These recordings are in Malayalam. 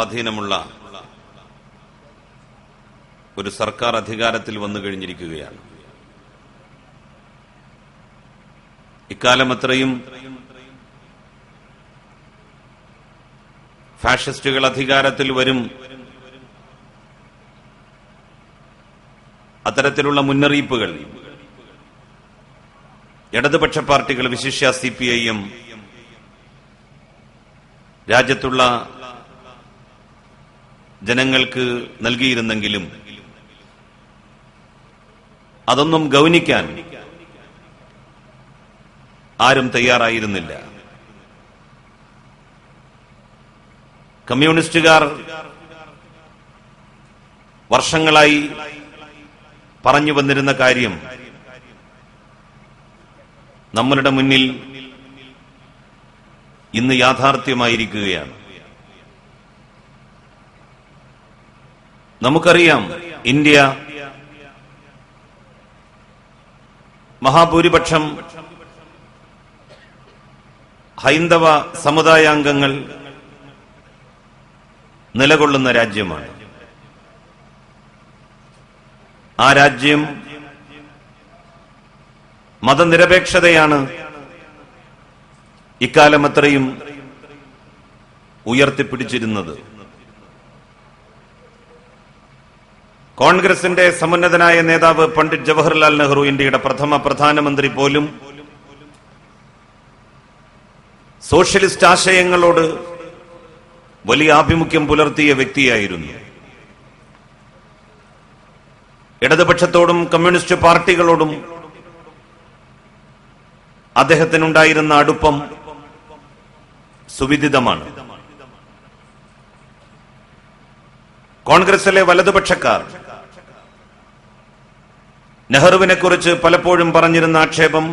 സ്വാധീനമുള്ള ഒരു സർക്കാർ അധികാരത്തിൽ വന്നു കഴിഞ്ഞിരിക്കുകയാണ്. ഇക്കാലം അത്രയും ഫാഷിസ്റ്റുകൾ അധികാരത്തിൽ വരും, അത്തരത്തിലുള്ള മുന്നറിയിപ്പുകൾ ഇടതുപക്ഷ പാർട്ടികൾ, വിശിഷ്യ CPIM, രാജ്യത്തുള്ള ജനങ്ങൾക്ക് നൽകിയിരുന്നെങ്കിലും അതൊന്നും ഗൗനിക്കാൻ ആരും തയ്യാറായിരുന്നില്ല. കമ്മ്യൂണിസ്റ്റുകാർ വർഷങ്ങളായി പറഞ്ഞു വന്നിരുന്ന കാര്യം നമ്മളുടെ മുന്നിൽ ഇന്ന് യാഥാർത്ഥ്യമായിരിക്കുകയാണ്. നമുക്കറിയാം, ഇന്ത്യ മഹാഭൂരിപക്ഷം ഹൈന്ദവ സമുദായാംഗങ്ങൾ നിലകൊള്ളുന്ന രാജ്യമാണ്. ആ രാജ്യം മതനിരപേക്ഷതയാണ് ഇക്കാലം അത്രയും ഉയർത്തിപ്പിടിച്ചിരുന്നത്. കോൺഗ്രസിന്റെ സമുന്നതനായ നേതാവ് പണ്ഡിറ്റ് ജവഹർലാൽ നെഹ്റു, ഇന്ത്യയുടെ പ്രഥമ പ്രധാനമന്ത്രി പോലും സോഷ്യലിസ്റ്റ് ആശയങ്ങളോട് വലിയ ആഭിമുഖ്യം പുലർത്തിയ വ്യക്തിയായിരുന്നു. ഇടതുപക്ഷത്തോടും കമ്മ്യൂണിസ്റ്റ് പാർട്ടികളോടും അദ്ദേഹത്തിനുണ്ടായിരുന്ന അടുപ്പം സുവിദിതമാണ്. കോൺഗ്രസിലെ വലതുപക്ഷക്കാർ നെഹ്റുവിനെക്കുറിച്ച് പലപ്പോഴും പറഞ്ഞിരുന്ന ആക്ഷേപം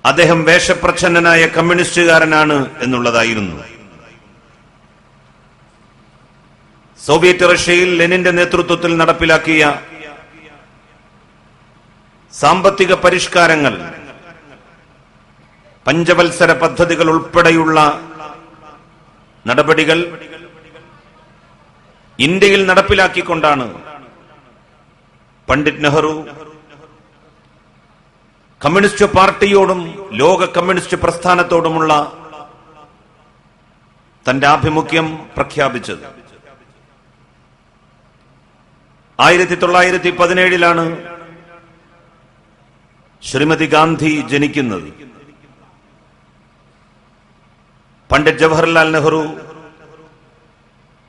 അദ്ദേഹം വേഷപ്രച്ഛന്നനായ കമ്മ്യൂണിസ്റ്റുകാരനാണ് എന്നുള്ളതായിരുന്നു. സോവിയറ്റ് റഷ്യയിൽ ലെനിന്റെ നേതൃത്വത്തിൽ നടപ്പിലാക്കിയ സാമ്പത്തിക പരിഷ്കാരങ്ങൾ, പഞ്ചവത്സര പദ്ധതികൾ ഉൾപ്പെടെയുള്ള നടപടികൾ ഇന്ത്യയിൽ നടപ്പിലാക്കിക്കൊണ്ടാണ് പണ്ഡിറ്റ് നെഹ്റു കമ്മ്യൂണിസ്റ്റ് പാർട്ടിയോടും ലോക കമ്മ്യൂണിസ്റ്റ് പ്രസ്ഥാനത്തോടുമുള്ള തന്റെ ആഭിമുഖ്യം പ്രഖ്യാപിച്ചത്. 1917 ശ്രീമതി ഗാന്ധി ജനിക്കുന്നത്. പണ്ഡിറ്റ് ജവഹർലാൽ നെഹ്റു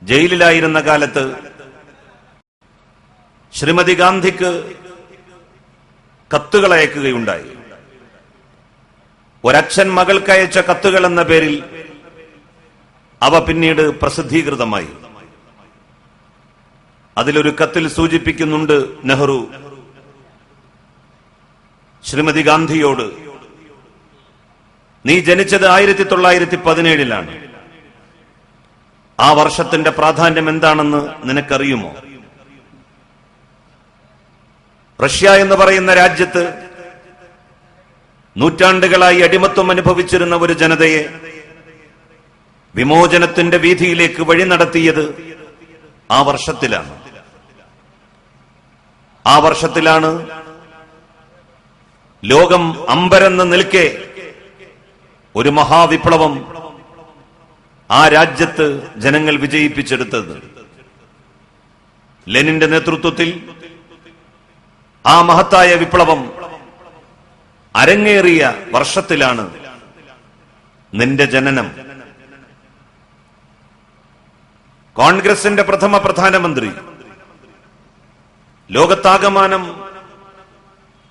ജയിലിലായിരുന്ന കാലത്ത് ശ്രീമതി ഗാന്ധിക്ക് കത്തുകൾ അയക്കുകയുണ്ടായി. ഒരച്ഛൻ മകൾക്കയച്ച കത്തുകൾ എന്ന പേരിൽ അവ പിന്നീട് പ്രസിദ്ധീകൃതമായി. അതിലൊരു കത്തിൽ സൂചിപ്പിക്കുന്നുണ്ട് നെഹ്റു ശ്രീമതി ഗാന്ധിയോട്, നീ ജനിച്ചത് 1917 ആ വർഷത്തിന്റെ പ്രാധാന്യം എന്താണെന്ന് നിനക്കറിയുമോ? റഷ്യ എന്ന് പറയുന്ന രാജ്യത്ത് നൂറ്റാണ്ടുകളായി അടിമത്വം അനുഭവിച്ചിരുന്ന ഒരു ജനതയെ വിമോചനത്തിന്റെ വീഥിയിലേക്ക് വഴി നടത്തിയത് ആ വർഷത്തിലാണ്. ആ വർഷത്തിലാണ് ലോകം അമ്പരന്ന് നിൽക്കെ ഒരു മഹാവിപ്ലവം ആ രാജ്യത്ത് ജനങ്ങൾ വിജയിപ്പിച്ചെടുത്തത്. ലെനിന്റെ നേതൃത്വത്തിൽ ആ മഹത്തായ വിപ്ലവം അരങ്ങേറിയ വർഷത്തിലാണ് നിന്റെ ജനനം. കോൺഗ്രസിന്റെ പ്രഥമ പ്രധാനമന്ത്രി, ലോകത്താകമാനം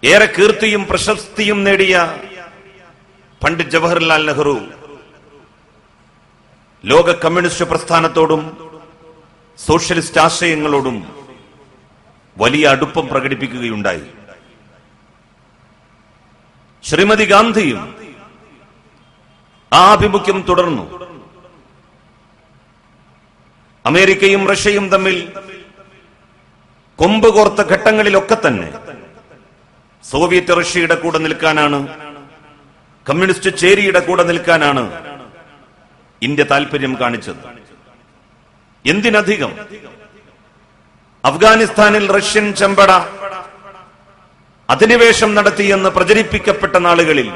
ഏറെ കീർത്തിയും പ്രശസ്തിയും നേടിയ പണ്ഡിറ്റ് ജവഹർലാൽ നെഹ്റു ലോക കമ്മ്യൂണിസ്റ്റ് പ്രസ്ഥാനത്തോടും സോഷ്യലിസ്റ്റ് ആശയങ്ങളോടും വലിയ അടുപ്പം പ്രകടിപ്പിക്കുകയുണ്ടായി. ശ്രീമതി ഗാന്ധിയും ആ ആഭിമുഖ്യം തുടർന്നു. അമേരിക്കയും റഷ്യയും തമ്മിൽ കൊമ്പ് കോർത്ത ഘട്ടങ്ങളിലൊക്കെ തന്നെ സോവിയറ്റ് റഷ്യയുടെ കൂടെ നിൽക്കാനാണ്, കമ്മ്യൂണിസ്റ്റ് ചേരിയുടെ കൂടെ നിൽക്കാനാണ് ഇന്ത്യ താൽപര്യം കാണിച്ചത്. എന്തിനധികം അഫ്ഗാനിസ്ഥാനിൽ റഷ്യൻ ചെമ്പട അധിനിവേശം നടത്തിയെന്ന് പ്രചരിപ്പിക്കപ്പെട്ട നാളുകളിൽ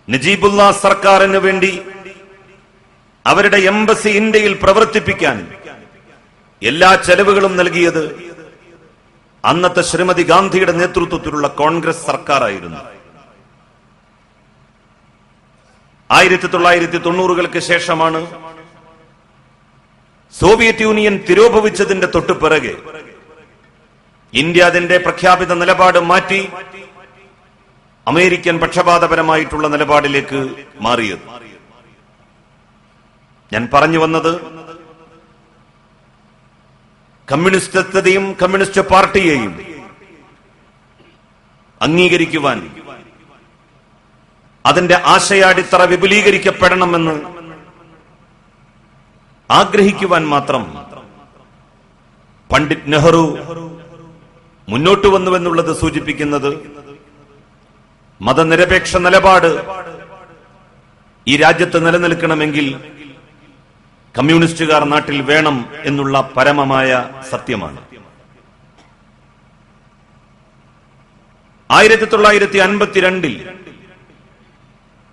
നജീബുള്ള സർക്കാരിന് വേണ്ടി അവരുടെ എംബസി ഇന്ത്യയിൽ പ്രവർത്തിപ്പിക്കാൻ എല്ലാ ചെലവുകളും നൽകിയത് അന്നത്തെ ശ്രീമതി ഗാന്ധിയുടെ നേതൃത്വത്തിലുള്ള കോൺഗ്രസ് സർക്കാരായിരുന്നു. 1990-കൾക്ക് ശേഷമാണ് സോവിയറ്റ് യൂണിയൻ തിരോഭവിച്ചതിന്റെ തൊട്ടുപിറകെ ഇന്ത്യ അതിന്റെ പ്രഖ്യാപിത നിലപാട് മാറ്റി അമേരിക്കൻ പക്ഷപാതപരമായിട്ടുള്ള നിലപാടിലേക്ക് മാറിയത്. ഞാൻ പറഞ്ഞു വന്നത് കമ്മ്യൂണിസ്റ്റത്തെയും കമ്മ്യൂണിസ്റ്റ് പാർട്ടിയെയും അംഗീകരിക്കുവാൻ, അതിന്റെ ആശയാടിത്തറ വിപുലീകരിക്കപ്പെടണമെന്ന് ആഗ്രഹിക്കുവാൻ മാത്രം പണ്ഡിറ്റ് നെഹ്റു മുന്നോട്ട് വന്നുവെന്നുള്ളത് സൂചിപ്പിക്കുന്നത് മതനിരപേക്ഷ നിലപാട് ഈ രാജ്യത്ത് നിലനിൽക്കണമെങ്കിൽ കമ്മ്യൂണിസ്റ്റുകാർ നാട്ടിൽ വേണം എന്നുള്ള പരമമായ സത്യമാണ്. 1952-ൽ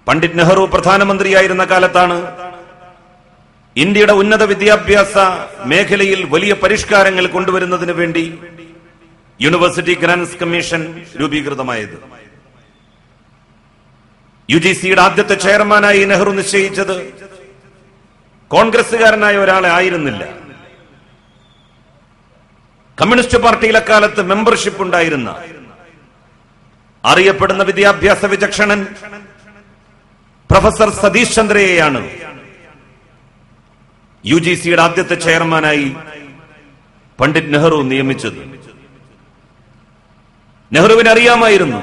പണ്ഡിറ്റ് നെഹ്റു പ്രധാനമന്ത്രിയായിരുന്ന കാലത്താണ് ഇന്ത്യയുടെ ഉന്നത വിദ്യാഭ്യാസ മേഖലയിൽ വലിയ പരിഷ്കാരങ്ങൾ കൊണ്ടുവരുന്നതിന് വേണ്ടി യൂണിവേഴ്സിറ്റി ഗ്രാന്റ്സ് കമ്മീഷൻ രൂപീകൃതമായത്. UGCയുടെ ആദ്യത്തെ ചെയർമാനായി നെഹ്റു നിശ്ചയിച്ചത് കോൺഗ്രസുകാരനായ ഒരാളെ ആയിരുന്നില്ല. കമ്മ്യൂണിസ്റ്റ് പാർട്ടിയിലെ കാലത്ത് മെമ്പർഷിപ്പ് ഉണ്ടായിരുന്ന അറിയപ്പെടുന്ന വിദ്യാഭ്യാസ വിചക്ഷണൻ പ്രൊഫസർ സതീഷ് ചന്ദ്രയെയാണ് UGCയുടെ ആദ്യത്തെ ചെയർമാനായി പണ്ഡിറ്റ് നെഹ്റു നിയമിച്ചത്. നെഹ്റുവിന് അറിയാമായിരുന്നു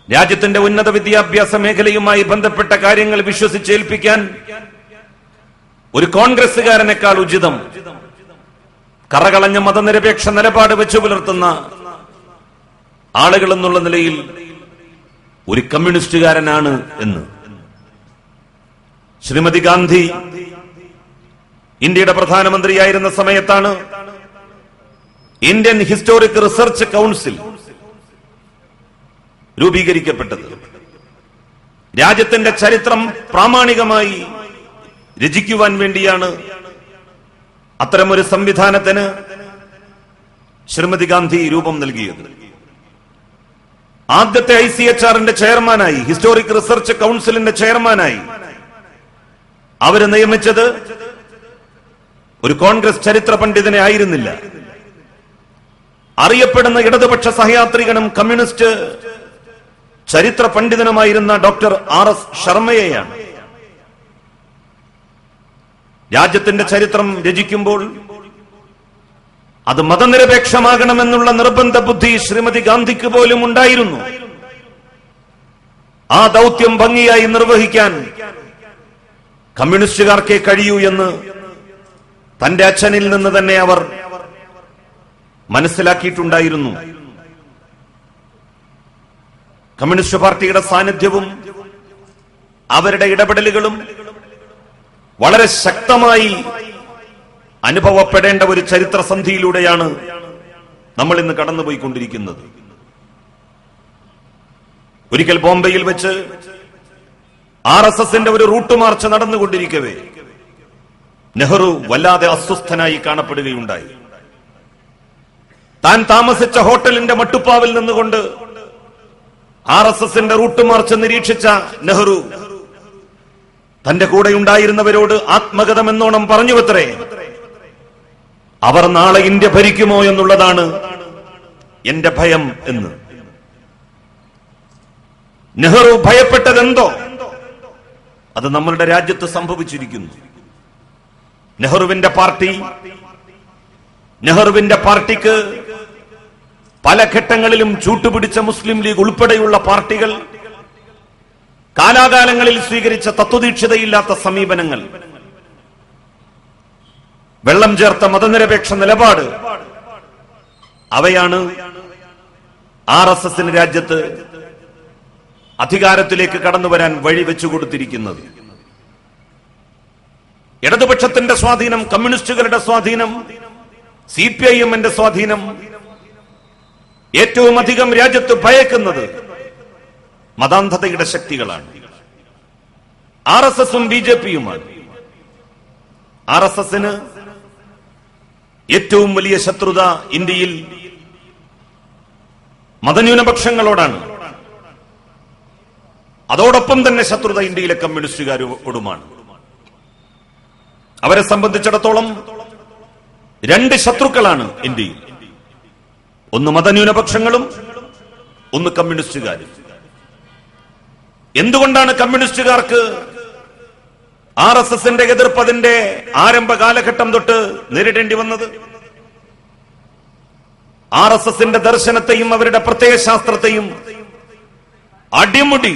രാജ്യത്തിന്റെ ഉന്നത വിദ്യാഭ്യാസ മേഖലയുമായി ബന്ധപ്പെട്ട കാര്യങ്ങൾ വിശ്വസിച്ചേൽപ്പിക്കാൻ ഒരു കോൺഗ്രസുകാരനേക്കാൾ ഉചിതം കറകളഞ്ഞ മതനിരപേക്ഷ നിലപാട് വെച്ചു പുലർത്തുന്ന ആളുകൾ എന്നുള്ള നിലയിൽ ഒരു കമ്മ്യൂണിസ്റ്റുകാരനാണ് എന്ന്. ശ്രീമതി ഗാന്ധി ഇന്ത്യയുടെ പ്രധാനമന്ത്രിയായിരുന്ന സമയത്താണ് ഇന്ത്യൻ ഹിസ്റ്റോറിക് റിസർച്ച് കൗൺസിൽ രൂപീകരിക്കപ്പെട്ടത്. രാജ്യത്തിന്റെ ചരിത്രം പ്രാമാണികമായി രചിക്കുവാൻ വേണ്ടിയാണ് അത്തരമൊരു സംവിധാനത്തിന് ശ്രീമതി ഗാന്ധി രൂപം നൽകിയത്. ആദ്യത്തെ ICHRന്റെ ചെയർമാനായി, ഹിസ്റ്റോറിക് റിസർച്ച് കൗൺസിലിന്റെ ചെയർമാനായി അവര് നിയമിച്ചത് ഒരു കോൺഗ്രസ് ചരിത്ര പണ്ഡിതനെ ആയിരുന്നില്ല. അറിയപ്പെടുന്ന ഇടതുപക്ഷ സഹയാത്രികനും കമ്മ്യൂണിസ്റ്റ് ചരിത്ര പണ്ഡിതനുമായിരുന്ന ഡോക്ടർ RS ശർമ്മയെയാണ്. രാജ്യത്തിന്റെ ചരിത്രം രചിക്കുമ്പോൾ അത് മതനിരപേക്ഷമാകണമെന്നുള്ള നിർബന്ധ ബുദ്ധി ശ്രീമതി ഗാന്ധിക്ക് പോലും ഉണ്ടായിരുന്നു. ആ ദൗത്യം ഭംഗിയായി നിർവഹിക്കാൻ കമ്മ്യൂണിസ്റ്റുകാർക്കേ കഴിയൂ എന്ന് തന്റെ അച്ഛനിൽ നിന്ന് തന്നെ അവർ മനസ്സിലാക്കിയിട്ടുണ്ടായിരുന്നു. കമ്മ്യൂണിസ്റ്റ് പാർട്ടിയുടെ സാന്നിധ്യവും അവരുടെ ഇടപെടലുകളും വളരെ ശക്തമായി അനുഭവപ്പെടേണ്ട ഒരു ചരിത്രസന്ധിയിലൂടെയാണ് നമ്മൾ ഇന്ന് കടന്നുപോയിക്കൊണ്ടിരിക്കുന്നത്. ഒരിക്കൽ ബോംബെയിൽ വെച്ച് RSSന്റെ ഒരു റൂട്ട് മാർച്ച് നടന്നുകൊണ്ടിരിക്കവേ നെഹ്റു വല്ലാതെ അസ്വസ്ഥനായി കാണപ്പെടുകയുണ്ടായി. താൻ താമസിച്ച ഹോട്ടലിന്റെ മട്ടുപ്പാവിൽ നിന്നുകൊണ്ട് RSSന്റെ റൂട്ട് മാർച്ച് നിരീക്ഷിച്ച നെഹ്റു തന്റെ കൂടെ ഉണ്ടായിരുന്നവരോട് ആത്മഗതമെന്നോണം പറഞ്ഞുവത്രേ, അവർ നാളെ ഇന്ത്യ ഭരിക്കുമോ എന്നുള്ളതാണ് എന്റെ ഭയം എന്ന്. നെഹ്റു ഭയപ്പെട്ടതെന്തോ അത് നമ്മളുടെ രാജ്യത്ത് സംഭവിച്ചിരിക്കുന്നു. നെഹ്റുവിന്റെ പാർട്ടിക്ക് പല ഘട്ടങ്ങളിലും ചൂട്ടുപിടിച്ച മുസ്ലിം ലീഗ് ഉൾപ്പെടെയുള്ള പാർട്ടികൾ കാലാകാലങ്ങളിൽ സ്വീകരിച്ച തത്വദീക്ഷിതയില്ലാത്ത സമീപനങ്ങൾ, വെള്ളം ചേർത്ത മതനിരപേക്ഷ നിലപാട്, അവയാണ് RSSന് രാജ്യത്ത് അധികാരത്തിലേക്ക് കടന്നുവരാൻ വഴിവെച്ചു കൊടുത്തിരിക്കുന്നത്. ഇടതുപക്ഷത്തിന്റെ സ്വാധീനം, കമ്മ്യൂണിസ്റ്റുകളുടെ സ്വാധീനം, CPIM-ന്റെ സ്വാധീനം, ഏറ്റവും അധികം രാജ്യത്ത് ഭയക്കുന്നത് മതാന്ധതയുടെ ശക്തികളാണ്. RSS-ഉം BJP-യുമാണ്. RSS-ന് ഏറ്റവും വലിയ ശത്രുത ഇന്ത്യയിൽ മതന്യൂനപക്ഷങ്ങളോടാണ്. അതോടൊപ്പം തന്നെ ശത്രുത ഇന്ത്യയിലെ കമ്മ്യൂണിസ്റ്റുകാരോടുമാണ്. അവരെ സംബന്ധിച്ചിടത്തോളം രണ്ട് ശത്രുക്കളാണ് ഇന്ത്യയിൽ. ഒന്ന് മതന്യൂനപക്ഷങ്ങളും ഒന്ന് കമ്മ്യൂണിസ്റ്റുകാരും. എന്തുകൊണ്ടാണ് കമ്മ്യൂണിസ്റ്റുകാർക്ക് RSS-ന്റെ എതിർപ്പ് അതിന്റെ ആരംഭ കാലഘട്ടം തൊട്ട് നേരിടേണ്ടി വന്നത്? RSS-ന്റെ ദർശനത്തെയും അവരുടെ പ്രത്യയശാസ്ത്രത്തെയും അടിമുടി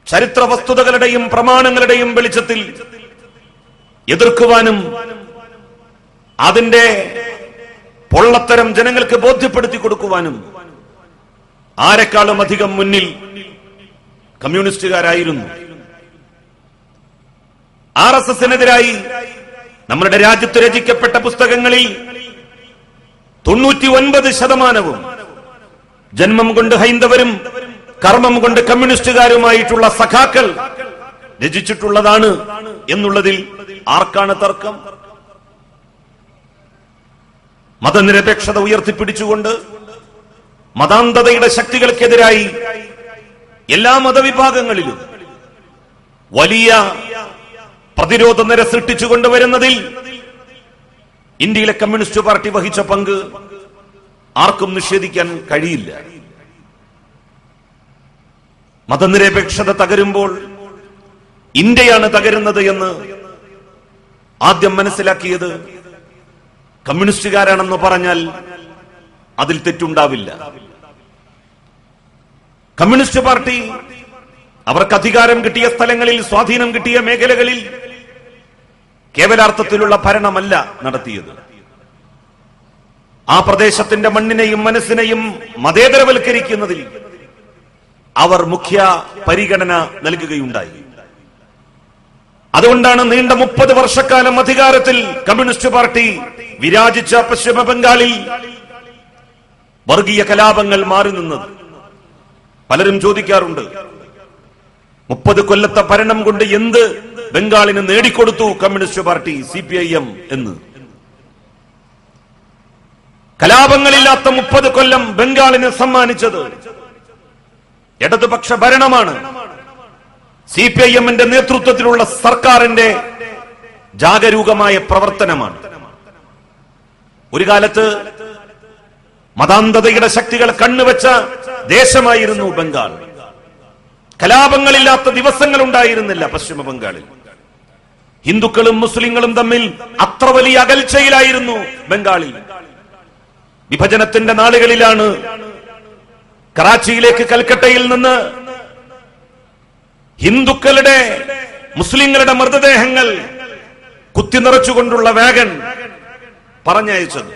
ചരിത്ര വസ്തുതകളുടെയും പ്രമാണങ്ങളുടെയും വെളിച്ചത്തിൽ എതിർക്കുവാനും അതിന്റെ പൊള്ളത്തരം ജനങ്ങൾക്ക് ബോധ്യപ്പെടുത്തി കൊടുക്കുവാനും ആരെക്കാളും അധികം മുന്നിൽ കമ്മ്യൂണിസ്റ്റുകാരായിരുന്നു. RSS-നെതിരായി നമ്മുടെ രാജ്യത്ത് രചിക്കപ്പെട്ട പുസ്തകങ്ങളിൽ 99% ജന്മം കൊണ്ട് ഹൈന്ദവരും കർമ്മം കൊണ്ട് കമ്മ്യൂണിസ്റ്റുകാരുമായിട്ടുള്ള സഖാക്കൾ രചിച്ചിട്ടുള്ളതാണ് എന്നുള്ളതിൽ ആർക്കാണ് തർക്കം? മതനിരപേക്ഷത ഉയർത്തിപ്പിടിച്ചുകൊണ്ട് മതാന്ധതയുടെ ശക്തികൾക്കെതിരായി എല്ലാ മതവിഭാഗങ്ങളിലും വലിയ പ്രതിരോധ നിര സൃഷ്ടിച്ചു കൊണ്ടുവരുന്നതിൽ ഇന്ത്യയിലെ കമ്മ്യൂണിസ്റ്റ് പാർട്ടി വഹിച്ച പങ്ക് ആർക്കും നിഷേധിക്കാൻ കഴിയില്ല. മതനിരപേക്ഷത തകരുമ്പോൾ ഇന്ത്യയാണ് തകരുന്നത് എന്ന് ആദ്യം മനസ്സിലാക്കിയത് കമ്മ്യൂണിസ്റ്റുകാരാണെന്ന് പറഞ്ഞാൽ അതിൽ തെറ്റുണ്ടാവില്ല. കമ്മ്യൂണിസ്റ്റ് പാർട്ടി അവർക്ക് അധികാരം കിട്ടിയ സ്ഥലങ്ങളിൽ, സ്വാധീനം കിട്ടിയ മേഖലകളിൽ കേവലാർത്ഥത്തിലുള്ള ഭരണമല്ല നടത്തിയത്. ആ പ്രദേശത്തിന്റെ മണ്ണിനെയും മനസ്സിനെയും മതേതരവൽക്കരിക്കുന്നതിൽ അവർ മുഖ്യ പരിഗണന നൽകുകയുണ്ടായി. അതുകൊണ്ടാണ് നീണ്ട 30 വർഷക്കാലം അധികാരത്തിൽ കമ്മ്യൂണിസ്റ്റ് പാർട്ടി വിരാജിച്ച പശ്ചിമ ബംഗാളിൽ വർഗീയ കലാപങ്ങൾ മാറി നിന്നത്. പലരും ചോദിക്കാറുണ്ട്, 30 കൊല്ലത്തെ ഭരണം കൊണ്ട് എന്ത് ബംഗാളിന് നേടിക്കൊടുത്തു കമ്മ്യൂണിസ്റ്റ് പാർട്ടി, CPIM എന്ന്? കലാപങ്ങളില്ലാത്ത 30 കൊല്ലം ബംഗാളിന് സമ്മാനിച്ചത് ഇടതുപക്ഷ ഭരണമാണ്. CPIM-ന്റെ നേതൃത്വത്തിലുള്ള സർക്കാരിന്റെ ജാഗരൂകമായ പ്രവർത്തനമാണ്. ഒരു കാലത്ത് മതാന്ധതയുടെ ശക്തികൾ കണ്ണുവെച്ച ദേശമായിരുന്നു ബംഗാൾ. കലാപങ്ങളില്ലാത്ത ദിവസങ്ങൾ ഉണ്ടായിരുന്നില്ല പശ്ചിമ ബംഗാളിൽ. ഹിന്ദുക്കളും മുസ്ലിങ്ങളും തമ്മിൽ അത്ര വലിയ അകൽച്ചയിലായിരുന്നു ബംഗാളിൽ. വിഭജനത്തിന്റെ നാളുകളിലാണ് കറാച്ചിയിലേക്ക് കൽക്കട്ടയിൽ നിന്ന് ഹിന്ദുക്കളുടെ മുസ്ലിങ്ങളുടെ മൃതദേഹങ്ങൾ കുത്തിനിറച്ചുകൊണ്ടുള്ള വാഗൺ പറഞ്ഞയച്ചത്.